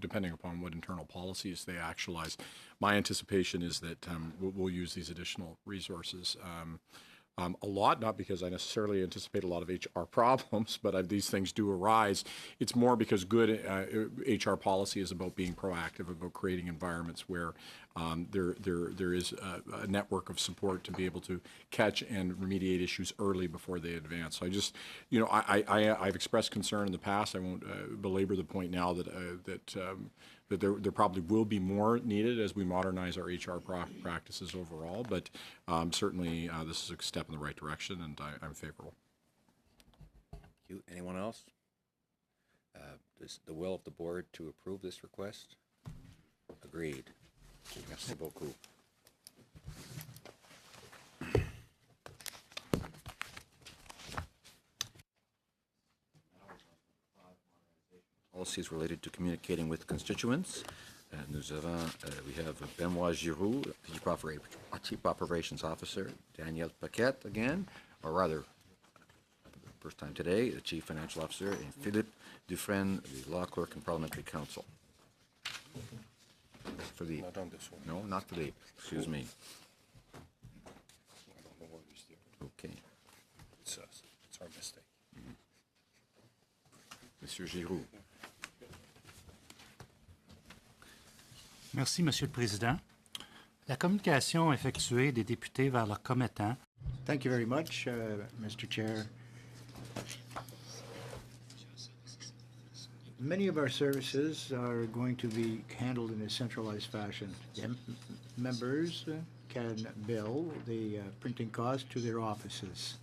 depending upon what internal policies they actualize. My anticipation is that we'll use these additional resources a lot, not because I necessarily anticipate a lot of HR problems, but these things do arise. It's more because good HR policy is about being proactive, about creating environments where there is a network of support to be able to catch and remediate issues early before they advance. So I just, I've expressed concern in the past. I won't belabor the point now that there probably will be more needed as we modernize our HR practices overall, but certainly this is a step in the right direction, and I'm favorable. Thank you. Anyone else? Is the will of the board to approve this request? Agreed. Merci beaucoup. Policies related to communicating with constituents. We have Benoit Giroux, Chief Operations Officer, Danielle Paquette again, or rather, first time today, the Chief Financial Officer, and Philippe Dufresne, the Law Clerk and Parliamentary Counsel. Philippe. Not on this one. No, not Philippe. Excuse me. I don't know what is there. Okay. It's us. It's our mistake. Monsieur Giroux. Merci, Monsieur le Président. La communication effectuée des députés vers leurs commettants. Thank you very much, Mr. Chair. Many of our services are going to be handled in a centralized fashion. Members can bill the printing cost to their offices.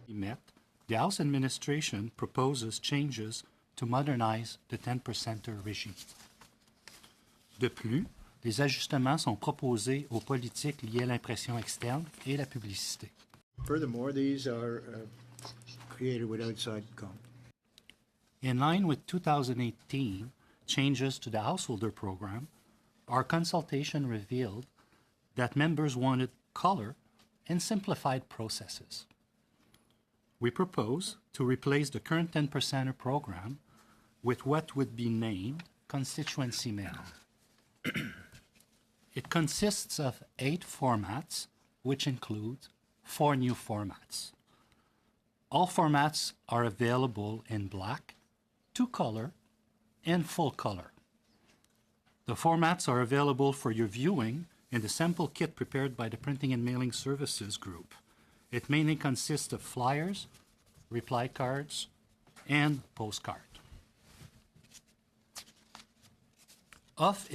The House Administration proposes changes to modernize the 10% regime. De plus, des ajustements sont proposés aux politiques liées à l'impression externe et la publicité. Furthermore, these are created with outside comment. In line with 2018 changes to the Householder Program, our consultation revealed that members wanted color and simplified processes. We propose to replace the current 10%er program with what would be named Constituency Mail. It consists of 8 formats, which includes 4 new formats. All formats are available in black, 2-color, and full color. The formats are available for your viewing in the sample kit prepared by the Printing and Mailing Services Group. It mainly consists of flyers, reply cards, and postcard. Of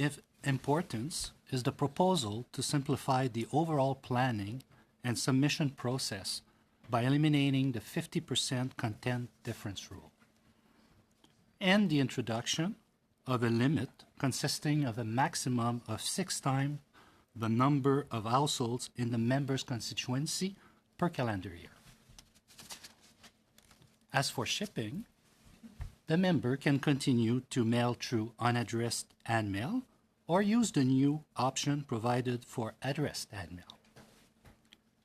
importance is the proposal to simplify the overall planning and submission process by eliminating the 50% content difference rule, and the introduction of a limit consisting of a maximum of 6 times the number of households in the member's constituency per calendar year. As for shipping, the member can continue to mail through unaddressed ad mail or use the new option provided for addressed ad mail.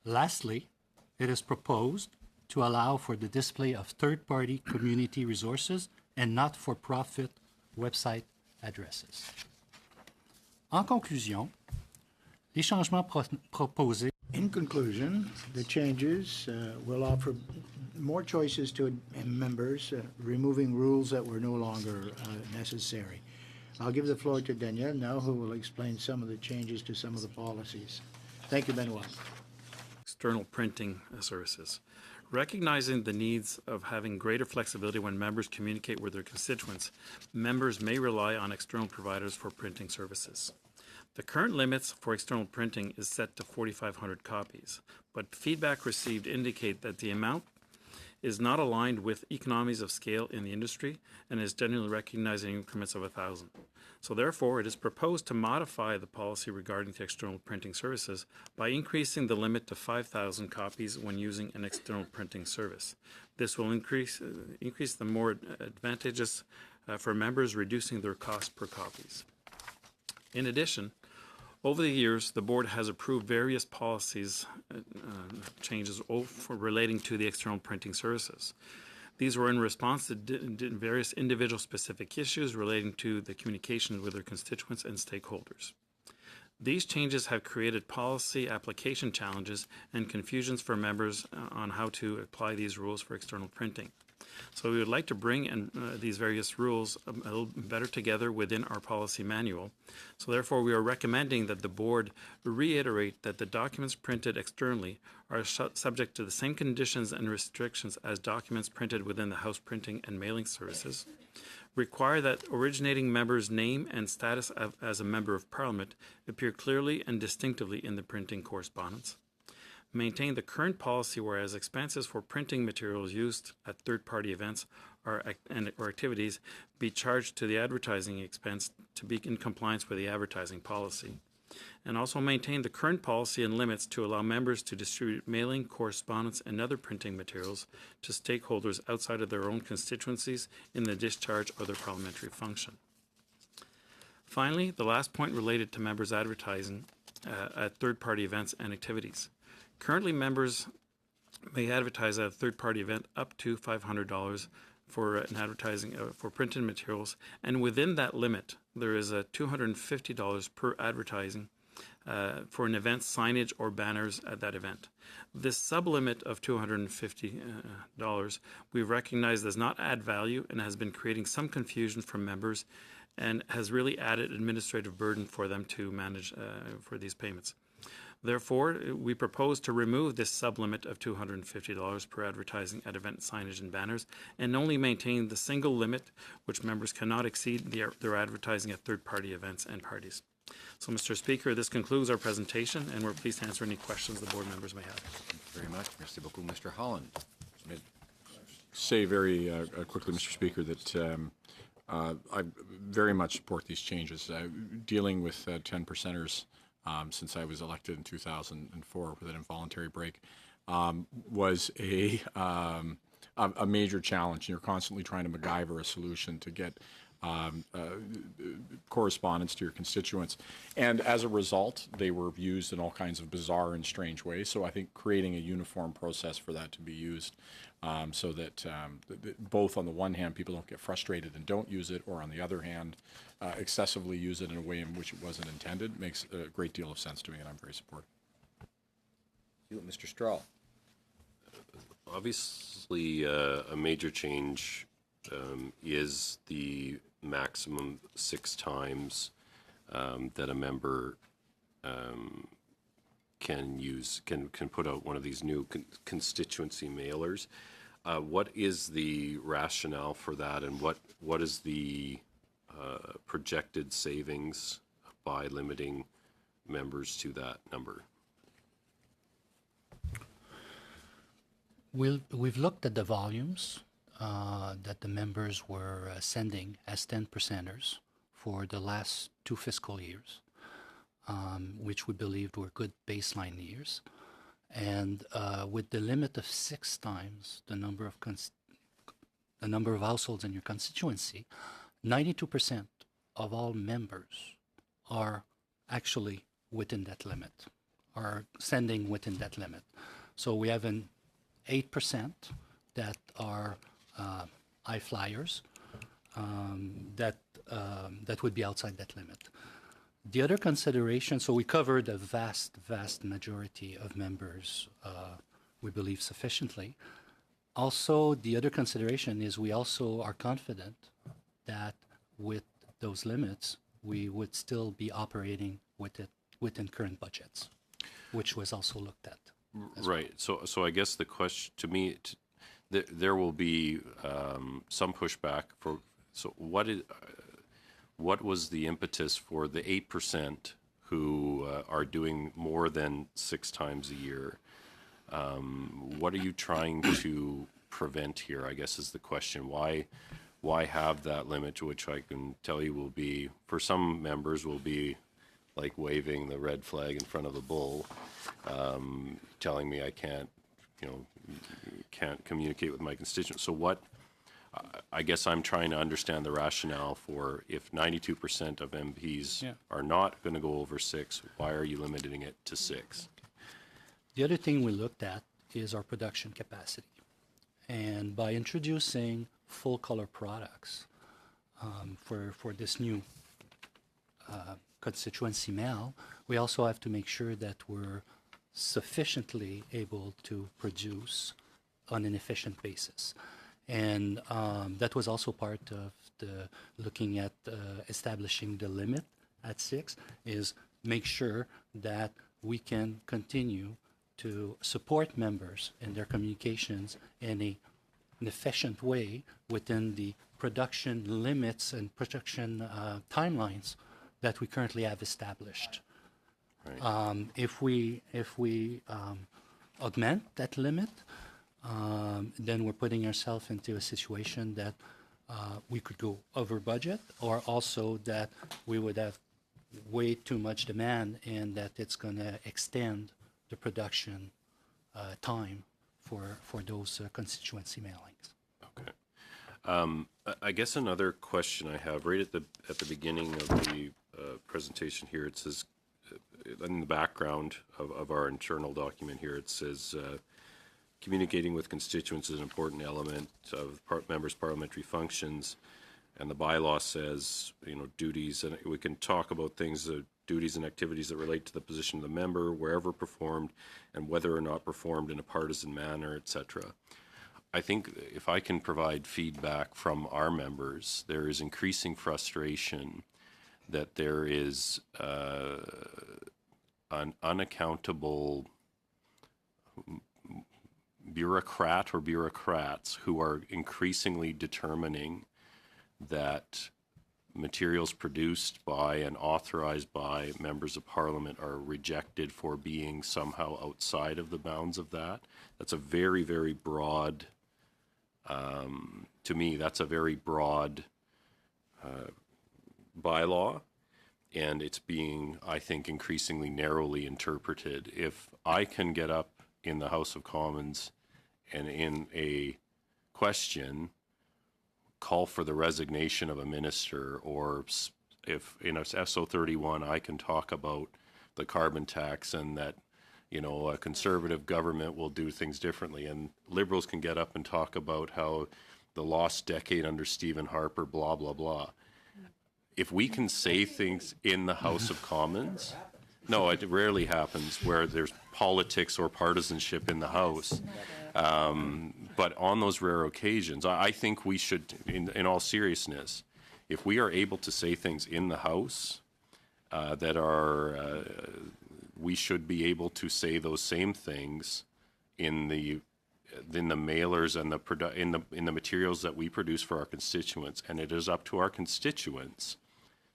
Lastly, it is proposed to allow for the display of third-party community resources and not-for-profit website addresses. En conclusion, les changements proposés. In conclusion, the changes will offer more choices to members, removing rules that were no longer necessary. I'll give the floor to Danielle now, who will explain some of the changes to some of the policies. Thank you, Benoit. External printing services. Recognizing the needs of having greater flexibility when members communicate with their constituents, members may rely on external providers for printing services. The current limits for external printing is set to 4,500 copies, but feedback received indicate that the amount is not aligned with economies of scale in the industry and is generally recognized in increments of 1,000. So therefore, it is proposed to modify the policy regarding the external printing services by increasing the limit to 5,000 copies when using an external printing service. This will increase the more advantages for members, reducing their cost per copies. In addition, over the years, the board has approved various policies changes relating to the external printing services. These were in response to various individual specific issues relating to the communication with their constituents and stakeholders. These changes have created policy application challenges and confusions for members on how to apply these rules for external printing. So we would like to bring these various rules a little better together within our policy manual. So therefore, we are recommending that the board reiterate that the documents printed externally are subject to the same conditions and restrictions as documents printed within the house printing and mailing services. Require that originating member's name and status as a member of Parliament appear clearly and distinctively in the printing correspondence. Maintain the current policy whereas expenses for printing materials used at third-party events or activities be charged to the advertising expense to be in compliance with the advertising policy. And also maintain the current policy and limits to allow members to distribute mailing, correspondence, and other printing materials to stakeholders outside of their own constituencies in the discharge of their parliamentary function. Finally, the last point related to members' advertising at third-party events and activities. Currently, members may advertise at a third-party event up to $500 for an advertising for printed materials, and within that limit, there is a $250 per advertising for an event signage or banners at that event. This sublimit of $250 we recognize does not add value and has been creating some confusion for members and has really added administrative burden for them to manage for these payments. Therefore, we propose to remove this sublimit of $250 per advertising at event signage and banners and only maintain the single limit which members cannot exceed their advertising at third-party events and parties. So, Mr. Speaker, this concludes our presentation, and we're pleased to answer any questions the board members may have. Thank you very much. Merci beaucoup, Mr. Holland. Say very quickly, Mr. Speaker, that I very much support these changes. Dealing with 10 percenters since I was elected in 2004 with an involuntary break was a major challenge. You're constantly trying to MacGyver a solution to get correspondence to your constituents. And as a result, they were used in all kinds of bizarre and strange ways. So I think creating a uniform process for that to be used so that both on the one hand, people don't get frustrated and don't use it, or on the other hand, excessively use it in a way in which it wasn't intended makes a great deal of sense to me, and I'm very supportive. Mr. Strahl. Obviously, a major change is the maximum 6 times that a member can put out one of these new constituency mailers. What is the rationale for that, and what is the projected savings by limiting members to that number? We've looked at the volumes that the members were sending as 10 percenters for the last 2 fiscal years, which we believed were good baseline years. And with the limit of 6 times the number of households in your constituency, 92% of all members are actually within that limit, are sending within that limit. So we have an 8% that are high flyers that would be outside that limit. The other consideration, so we covered a vast majority of members, we believe sufficiently. Also, the other consideration is we also are confident that with those limits, we would still be operating within current budgets, which was also looked at. Right. So I guess the question to me, there will be some pushback for. So what was the impetus for the 8% who are doing more than 6 times a year? What are you trying to prevent here? I guess is the question. Why have that limit, which I can tell you will be, for some members, will be like waving the red flag in front of a bull, telling me I can't communicate with my constituents. So what, I guess I'm trying to understand the rationale for, if 92% of MPs are not going to go over 6, why are you limiting it to 6? The other thing we looked at is our production capacity. And by introducing full color products for this new constituency mail, we also have to make sure that we're sufficiently able to produce on an efficient basis. And that was also part of the looking at establishing the limit at 6, is make sure that we can continue to support members in their communications in an efficient way within the production limits and production timelines that we currently have established. Right. If we augment that limit, then we're putting ourselves into a situation that we could go over budget, or also that we would have way too much demand and that it's going to extend the production time for those constituency mailings. Okay. I guess another question I have, right at the beginning of the presentation here, it says, in the background of our internal document here, it says, communicating with constituents is an important element of members' parliamentary functions, and the bylaw says, duties, and we can talk about things, duties and activities that relate to the position of the member, wherever performed, and whether or not performed in a partisan manner, etc. I think if I can provide feedback from our members, there is increasing frustration that there is an unaccountable bureaucrat or bureaucrats who are increasingly determining that materials produced by and authorized by members of parliament are rejected for being somehow outside of the bounds of that. That's a very, very broad, to me, that's a very broad bylaw, and it's being, I think, increasingly narrowly interpreted. If I can get up in the House of Commons and in a question call for the resignation of a minister, or if in a SO31 I can talk about the carbon tax and that a conservative government will do things differently, and Liberals can get up and talk about how the lost decade under Stephen Harper, blah, blah, blah. If we can say things in the House of Commons, no, it rarely happens where there's politics or partisanship in the House. But on those rare occasions, I think we should, in all seriousness, if we are able to say things in the House that are, we should be able to say those same things in the mailers and in the materials that we produce for our constituents, and it is up to our constituents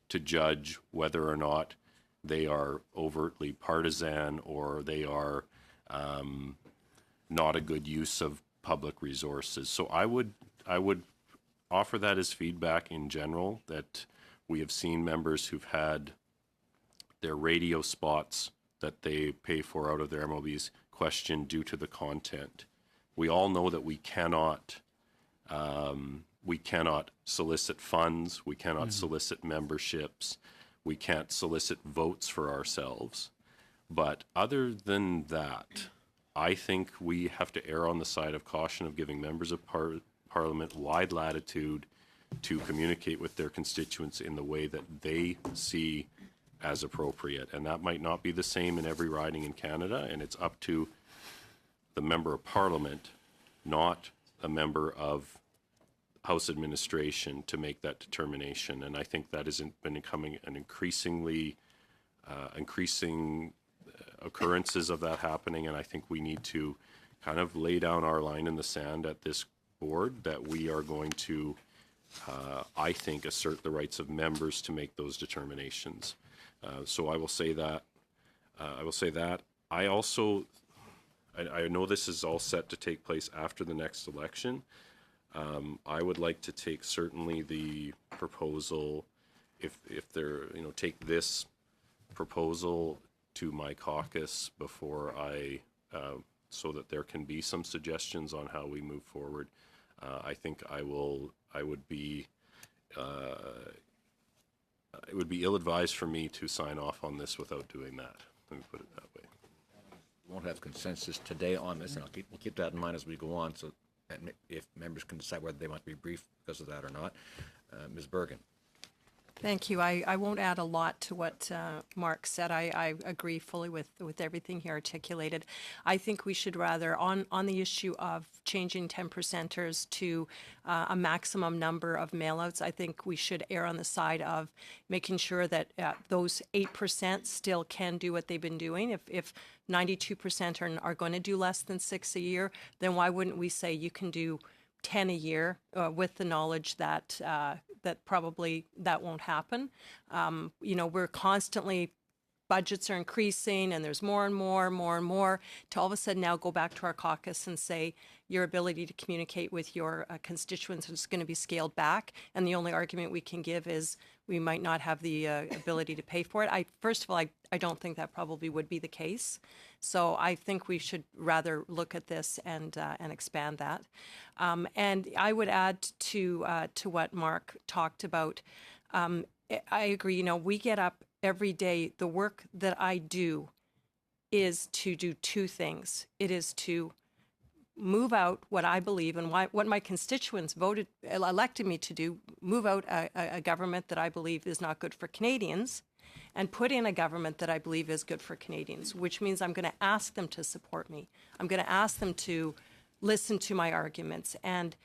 to judge whether or not they are overtly partisan or they are not a good use of public resources. So I would offer that as feedback in general, that we have seen members who've had their radio spots that they pay for out of their MOBs questioned due to the content. We all know that we cannot solicit funds, we cannot solicit memberships, we can't solicit votes for ourselves. But other than that, I think we have to err on the side of caution of giving members of Parliament wide latitude to communicate with their constituents in the way that they see as appropriate. And that might not be the same in every riding in Canada, and it's up to the member of Parliament, not a member of House administration, to make that determination. And I think that has been becoming an increasing occurrences of that happening, and I think we need to kind of lay down our line in the sand at this board that we are going to, I think, assert the rights of members to make those determinations. So I will say that. I also, I know this is all set to take place after the next election. I would like to take certainly the proposal, if they're, take this proposal to my caucus before so that there can be some suggestions on how we move forward. I think it would be ill-advised for me to sign off on this without doing that. Let me put it that way. We won't have consensus today on this, and we'll keep that in mind as we go on, so that if members can decide whether they want to be briefed because of that or not. Ms. Bergen. Thank you. I won't add a lot to what Mark said. I agree fully with everything he articulated. I think we should rather, on the issue of changing 10%ers to a maximum number of mailouts, I think we should err on the side of making sure that those 8% still can do what they've been doing. If 92% are going to do less than 6 a year, then why wouldn't we say you can do 10 a year with the knowledge that that probably that won't happen. We're constantly, budgets are increasing and there's more and more to all of a sudden now go back to our caucus and say your ability to communicate with your constituents is going to be scaled back. And the only argument we can give is we might not have the ability to pay for it. First of all, I don't think that probably would be the case. So I think we should rather look at this and expand that. And I would add to what Mark talked about. I agree. We get up every day. The work that I do is to do two things. It is to move out what I believe and what my constituents elected me to do, move out a government that I believe is not good for Canadians and put in a government that I believe is good for Canadians, which means I'm going to ask them to support me. I'm going to ask them to listen to my arguments. And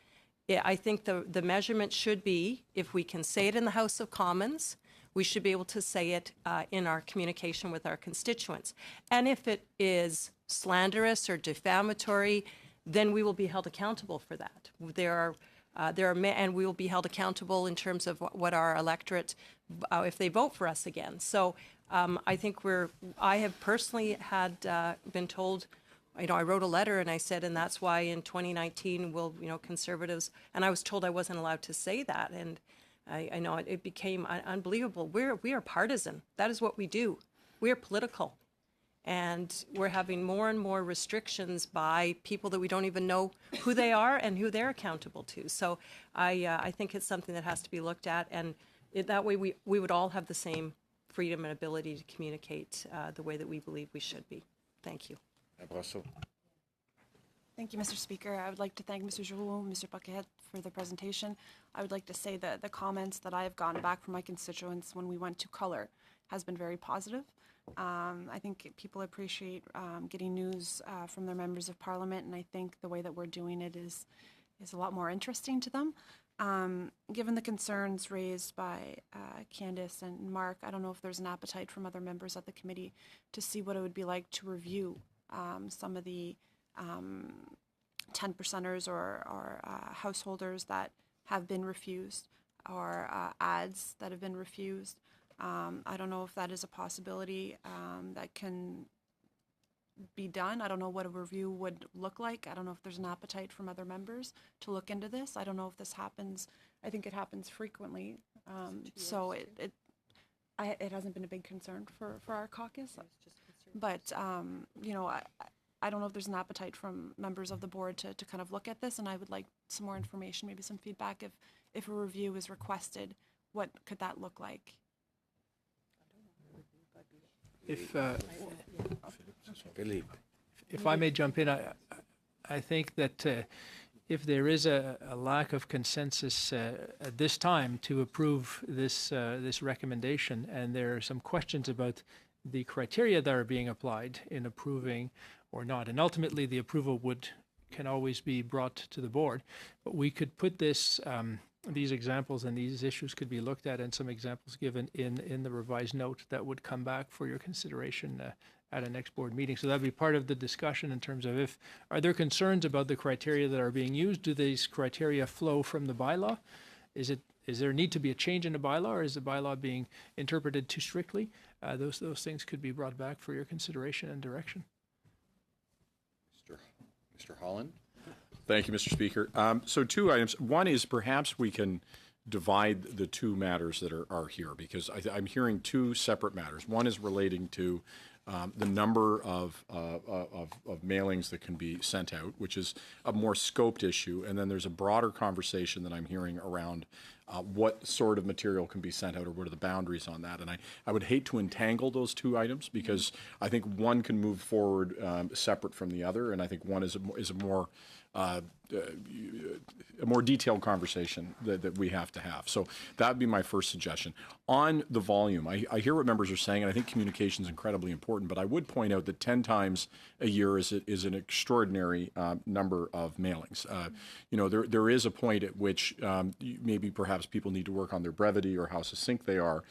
I think the measurement should be, if we can say it in the House of Commons, we should be able to say it in our communication with our constituents. And if it is slanderous or defamatory, then we will be held accountable for that. And we will be held accountable in terms of what our electorate, if they vote for us again. So I think I have personally had been told, I wrote a letter and I said, and that's why in 2019 Conservatives, and I was told I wasn't allowed to say that. And I know it became unbelievable. We are partisan. That is what we do. We are political. And we're having more and more restrictions by people that we don't even know who they are and who they're accountable to. So I think it's something that has to be looked at. And that way we would all have the same freedom and ability to communicate the way that we believe we should be. Thank you. Thank you, Mr. Speaker. I would like to thank Mr. Giroux and Mr. Paquet for the presentation. I would like to say that the comments that I have gotten back from my constituents when we went to colour has been very positive. I think people appreciate getting news from their members of parliament, and I think the way that we're doing it is a lot more interesting to them. Given the concerns raised by Candice and Mark, I don't know if there's an appetite from other members of the committee to see what it would be like to review some of the 10%ers or householders that have been refused or ads that have been refused. I don't know if that is a possibility that can be done. I don't know what a review would look like. I don't know if there's an appetite from other members to look into this. I don't know if this happens. I think it happens frequently. So it hasn't been a big concern for our caucus. But, I don't know if there's an appetite from members of the board to kind of look at this, and I would like some more information, maybe some feedback if a review is requested. What could that look like? If I may jump in, I think that if there is a lack of consensus at this time to approve this recommendation, and there are some questions about the criteria that are being applied in approving or not, and ultimately the approval can always be brought to the board, but we could put this these examples and these issues could be looked at, and some examples given in the revised note that would come back for your consideration at a next board meeting. So that'd be part of the discussion in terms of are there concerns about the criteria that are being used? Do these criteria flow from the bylaw? Is there need to be a change in the bylaw, or is the bylaw being interpreted too strictly? Those things could be brought back for your consideration and direction. Mr. Holland? Thank you, Mr. Speaker. So 2 items. One is perhaps we can divide the 2 matters that are here, because I'm hearing 2 separate matters. One is relating to the number of mailings that can be sent out, which is a more scoped issue. And then there's a broader conversation that I'm hearing around what sort of material can be sent out, or what are the boundaries on that. And I would hate to entangle those 2 items, because I think one can move forward separate from the other. And I think one is a more detailed conversation that we have to have. So that would be my first suggestion. On the volume, I hear what members are saying, and I think communication is incredibly important, but I would point out that 10 times a year is an extraordinary number of mailings. There is a point at which maybe perhaps people need to work on their brevity or how succinct they are.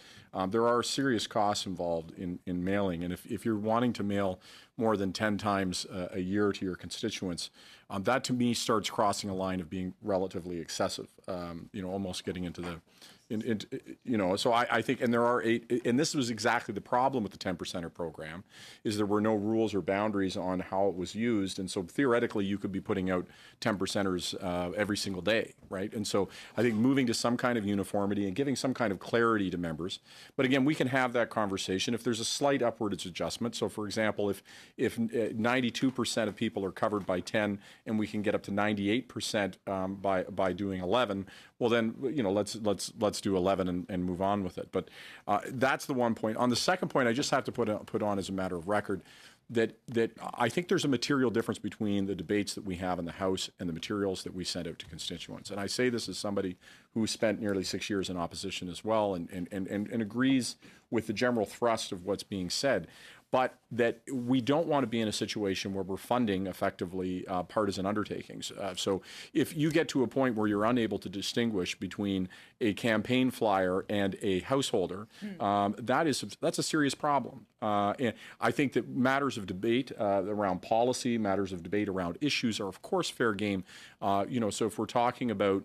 There are serious costs involved in mailing, and if you're wanting to mail more than 10 times a year to your constituents, that to me starts crossing a line of being relatively excessive, almost getting into the so I think, and there are 8, and this was exactly the problem with the 10%er program, is there were no rules or boundaries on how it was used. And so theoretically you could be putting out 10%ers every single day, right? And so I think moving to some kind of uniformity and giving some kind of clarity to members. But again, we can have that conversation if there's a slight upwards adjustment. So for example, if 92% of people are covered by 10 and we can get up to 98% by doing 11, well then, let's do 11 and move on with it. But that's the one point. On the second point, I just have to put on as a matter of record that I think there's a material difference between the debates that we have in the House and the materials that we send out to constituents. And I say this as somebody who spent nearly 6 years in opposition as well, and agrees with the general thrust of what's being said. But that we don't want to be in a situation where we're funding effectively partisan undertakings. So if you get to a point where you're unable to distinguish between a campaign flyer and a householder, that's a serious problem. And I think that matters of debate around policy, matters of debate around issues are of course fair game. So if we're talking about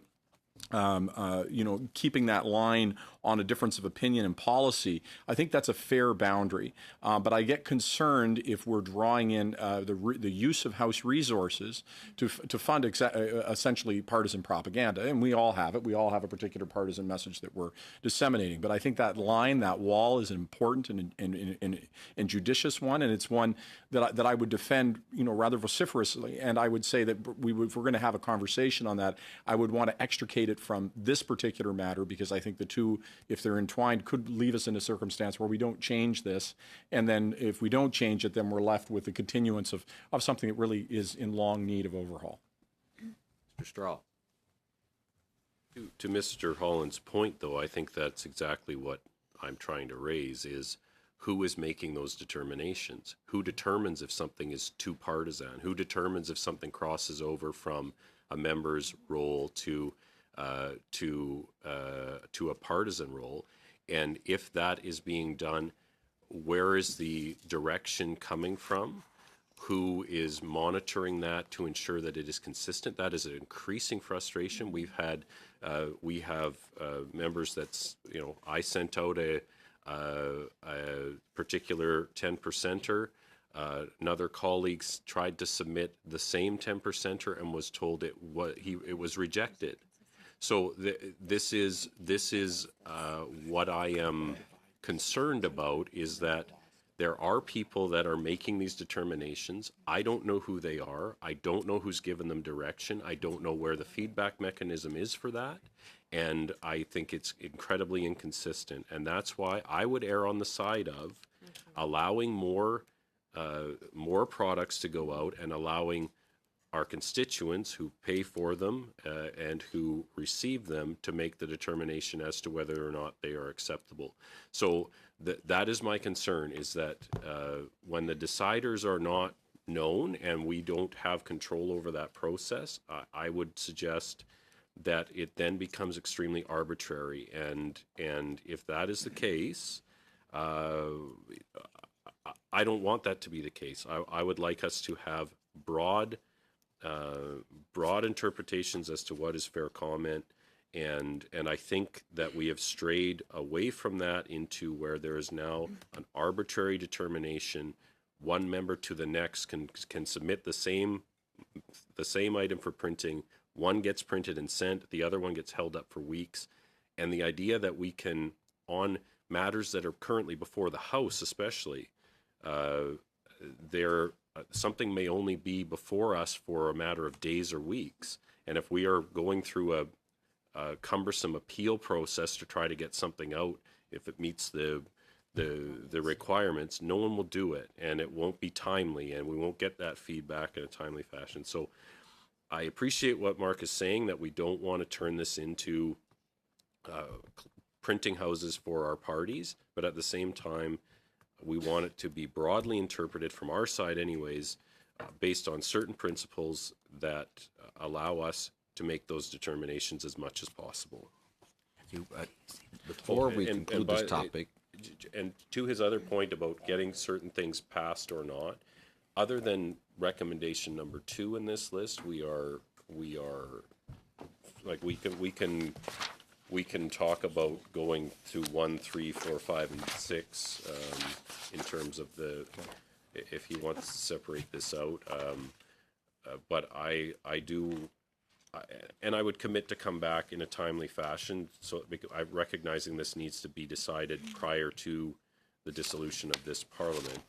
keeping that line on a difference of opinion and policy, I think that's a fair boundary. But I get concerned if we're drawing in the use of House resources to fund essentially partisan propaganda. And we all have it. We all have a particular partisan message that we're disseminating. But I think that line, that wall is an important and judicious one. And it's one that I would defend, rather vociferously. And I would say that if we're going to have a conversation on that, I would want to extricate it from this particular matter, because I think the two, if they're entwined, could leave us in a circumstance where we don't change this. And then if we don't change it, then we're left with the continuance of something that really is in long need of overhaul. Mr. Strahl. To Mr. Holland's point, though, I think that's exactly what I'm trying to raise, is who is making those determinations? Who determines if something is too partisan? Who determines if something crosses over from a member's role to a partisan role? And if that is being done, where is the direction coming from? Who is monitoring that to ensure that it is consistent? That is an increasing frustration. We have members that's, I sent out a particular 10%er. Another colleague tried to submit the same 10%er and was told it was rejected. So this is what I am concerned about, is that there are people that are making these determinations. I don't know who they are. I don't know who's given them direction. I don't know where the feedback mechanism is for that. And I think it's incredibly inconsistent. And that's why I would err on the side of allowing more products to go out and allowing our constituents who pay for them and who receive them to make the determination as to whether or not they are acceptable. So that is my concern, is that when the deciders are not known and we don't have control over that process, I would suggest that it then becomes extremely arbitrary. And if that is the case, I don't want that to be the case. I would like us to have broad interpretations as to what is fair comment. And I think that we have strayed away from that into where there is now an arbitrary determination. One member to the next can submit the same item for printing. One gets printed and sent, the other one gets held up for weeks. And the idea that we can, on matters that are currently before the House especially, something may only be before us for a matter of days or weeks. And if we are going through a cumbersome appeal process to try to get something out, if it meets the requirements, no one will do it, and it won't be timely, and we won't get that feedback in a timely fashion. So I appreciate what Mark is saying, that we don't want to turn this into printing houses for our parties, but at the same time, we want it to be broadly interpreted from our side anyways, based on certain principles that allow us to make those determinations as much as possible. Before we conclude this topic, and to his other point about getting certain things passed or not, other than recommendation number 2 in this list, we are like we can talk about going to 1, 3, 4, 5, and 6 in terms of if he wants to separate this out. But I do. And I would commit to come back in a timely fashion. So I'm recognizing this needs to be decided prior to the dissolution of this Parliament.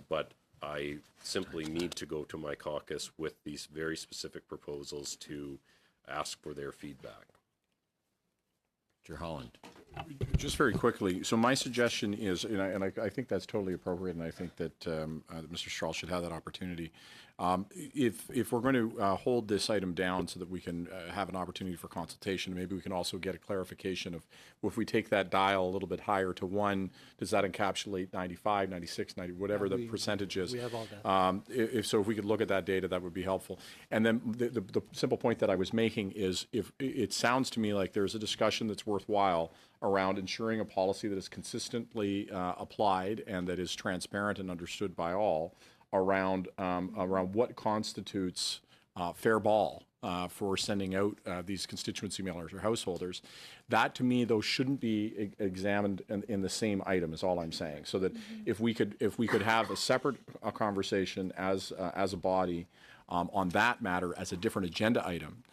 But I simply need to go to my caucus with these very specific proposals to ask for their feedback. Mr. Holland. Just very quickly, so my suggestion is, and I think that's totally appropriate, and I think that Mr. Strahl should have that opportunity. If we're going to hold this item down so that we can have an opportunity for consultation, maybe we can also get a clarification of, if we take that dial a little bit higher to 1, does that encapsulate 95, 96, 90, whatever the percentage is? We have all that. If we could look at that data, that would be helpful. And then the simple point that I was making is, if it sounds to me like there's a discussion that's worthwhile around ensuring a policy that is consistently applied and that is transparent and understood by all, around what constitutes fair ball for sending out these constituency mailers or householders. That, to me, though, shouldn't be examined in the same item, is all I'm saying. So that if we could have a separate conversation as a body on that matter as a different agenda item,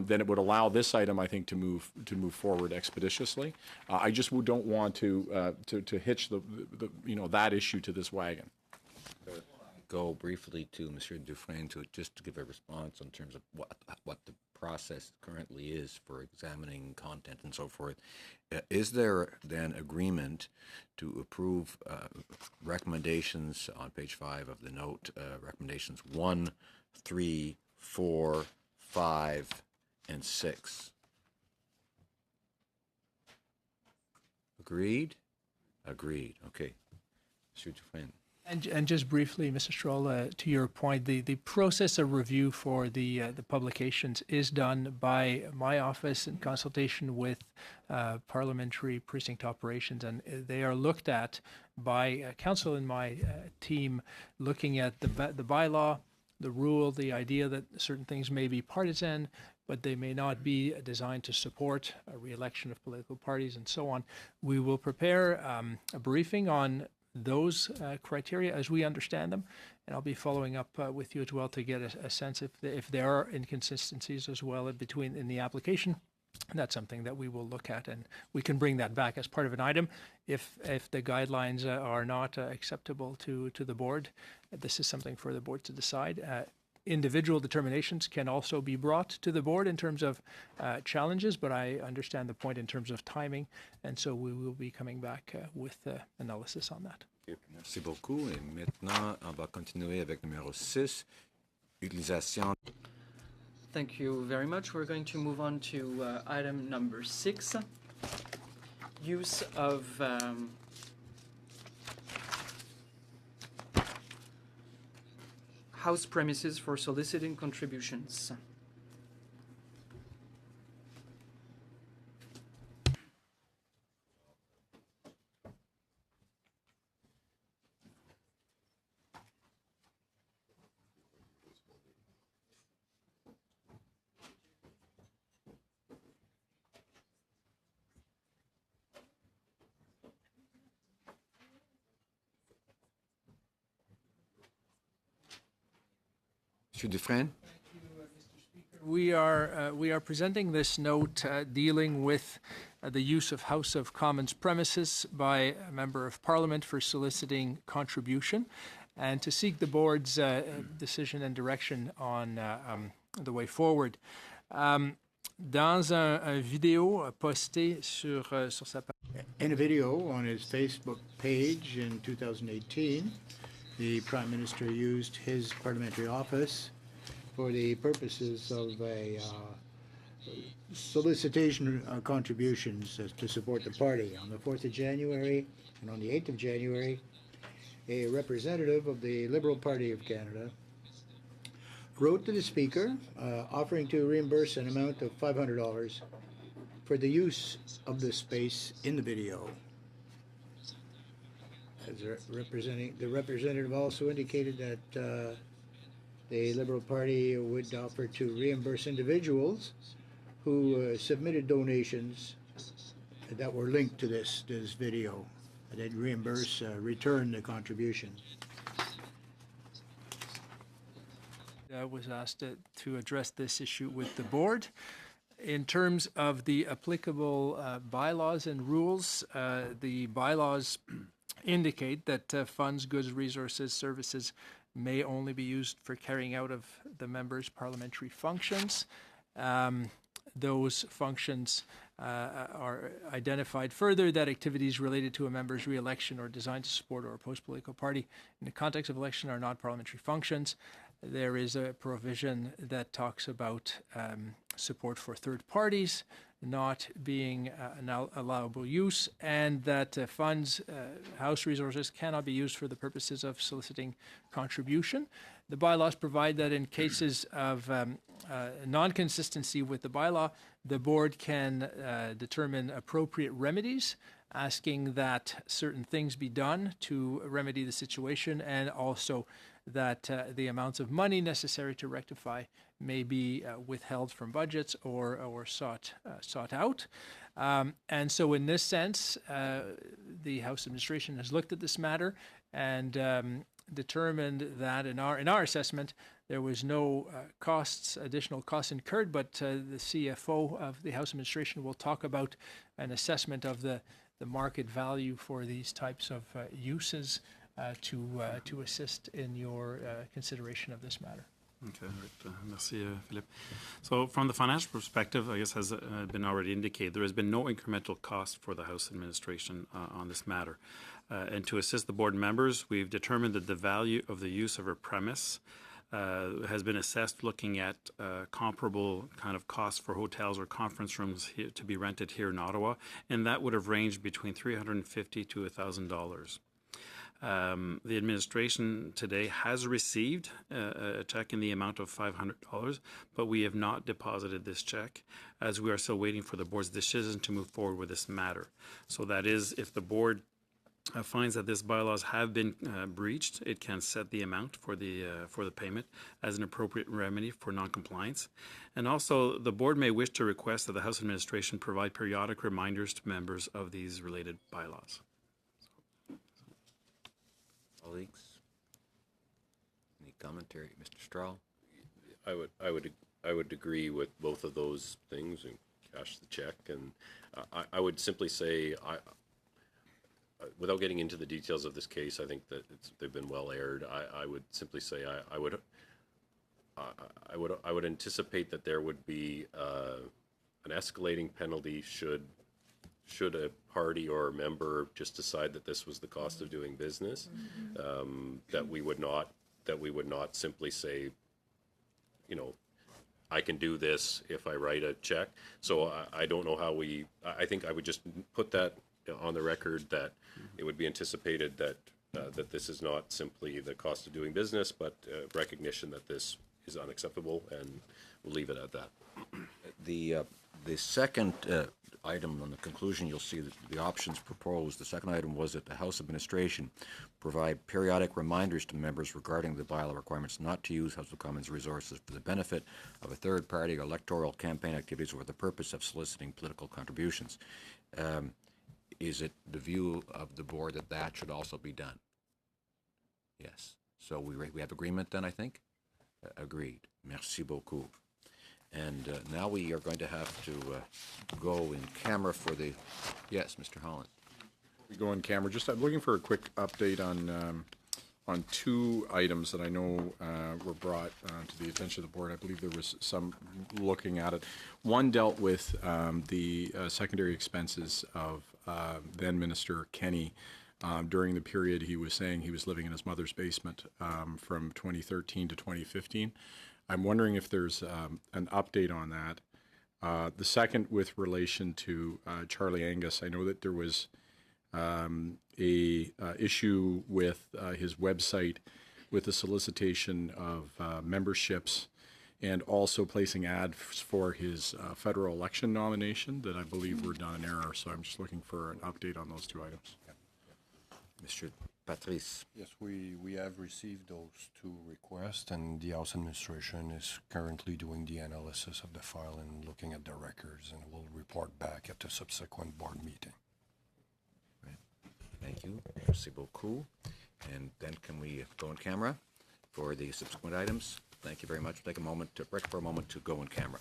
then it would allow this item, I think, to move forward expeditiously. I just don't want to hitch that issue to this wagon. Go briefly to Monsieur Dufresne to give a response in terms of what the process currently is for examining content and so forth. Is there then agreement to approve recommendations on page 5 of the note, recommendations 1, 3, 4, 5, and 6? Agreed? Agreed. Okay. Monsieur Dufresne. And just briefly, Mr. Stroll, to your point, the process of review for the publications is done by my office in consultation with parliamentary precinct operations, and they are looked at by council and my team, looking at the bylaw, the rule, the idea that certain things may be partisan, but they may not be designed to support a re-election of political parties and so on. We will prepare a briefing on those criteria as we understand them, and I'll be following up with you as well to get a sense if there are inconsistencies as well in the application. And that's something that we will look at, and we can bring that back as part of an item if the guidelines are not acceptable to the board. This is something for the board to decide. Individual determinations can also be brought to the board in terms of challenges, but I understand the point in terms of timing, and so we will be coming back with analysis on that. Merci beaucoup. Et maintenant, on va continuer avec numéro 6, utilisation. Thank you very much. We're going to move on to item number 6, use of House premises for soliciting contributions. Mr. Dufresne? We are presenting this note dealing with the use of House of Commons premises by a member of Parliament for soliciting contribution, and to seek the board's decision and direction on the way forward. Dans un vidéo posté sur sa page. In a video on his Facebook page in 2018, the Prime Minister used his parliamentary office for the purposes of a solicitation contributions to support the party. On the 4th of January and on the 8th of January, a representative of the Liberal Party of Canada wrote to the Speaker offering to reimburse an amount of $500 for the use of the space in the video. As the representative also indicated that the Liberal Party would offer to reimburse individuals who submitted donations that were linked to this video. They'd return the contribution. Was asked to address this issue with the board. In terms of the applicable bylaws and rules, the bylaws indicate that funds, goods, resources, services may only be used for carrying out of the members' parliamentary functions. Those functions are identified further that activities related to a member's re-election or designed to support or oppose political party in the context of election are not parliamentary functions. There is a provision that talks about support for third parties not being an allowable use, and that funds, House resources, cannot be used for the purposes of soliciting contribution. The bylaws provide that in cases of non-consistency with the bylaw, the board can determine appropriate remedies, asking that certain things be done to remedy the situation, and also that the amounts of money necessary to rectify may be withheld from budgets or sought out. And so in this sense, the House administration has looked at this matter and determined that in our assessment, there was no additional costs incurred, but the CFO of the House administration will talk about an assessment of the market value for these types of uses to assist in your consideration of this matter. Okay, right. Merci, Philippe. So from the financial perspective, I guess has been already indicated, there has been no incremental cost for the House administration on this matter. And to assist the board members, we've determined that the value of the use of a premise has been assessed looking at comparable kind of costs for hotels or conference rooms to be rented here in Ottawa, and that would have ranged between $350 to $1,000. The administration today has received a check in the amount of $500, but we have not deposited this check as we are still waiting for the board's decision to move forward with this matter. So that is, if the board finds that these bylaws have been breached, it can set the amount for the payment as an appropriate remedy for noncompliance. And also, the board may wish to request that the House administration provide periodic reminders to members of these related bylaws. Colleagues, any commentary, Mr. Strahl? I would agree with both of those things and cash the check. And I would simply say, without getting into the details of this case, I think that they've been well aired. I would simply say I would anticipate that there would be an escalating penalty should a party or a member just decide that this was the cost of doing business, that we would not simply say, you know, I can do this if I write a check. So I don't know how I think I would just put that on the record that it would be anticipated that that this is not simply the cost of doing business, but recognition that this is unacceptable, and we'll leave it at that. The second item on the conclusion, you'll see that the options proposed. The second item was that the House administration provide periodic reminders to members regarding the bylaw requirements not to use House of Commons resources for the benefit of a third party or electoral campaign activities or for the purpose of soliciting political contributions. Is it the view of the board that that should also be done? Yes. So we have agreement then, I think? Agreed. Merci beaucoup. And now we are going to have to go in camera for the, yes, Mr. Holland. We go in camera. Just I'm looking for a quick update on two items that I know were brought to the attention of the board. I believe there was some looking at it. One dealt with the secondary expenses of then Minister Kenny during the period he was saying he was living in his mother's basement from 2013 to 2015. I'm wondering if there's an update on that. The second, with relation to Charlie Angus, I know that there was a issue with his website with the solicitation of memberships and also placing ads for his federal election nomination that I believe were done in error. So I'm just looking for an update on those two items. Mr. Patrice. Yes, we have received those two requests, and the House Administration is currently doing the analysis of the file and looking at the records, and will report back at the subsequent board meeting. Thank you. Merci beaucoup. And then can we go in camera for the subsequent items? Thank you very much. Take a moment to break for a moment to go in camera.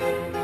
Thank you.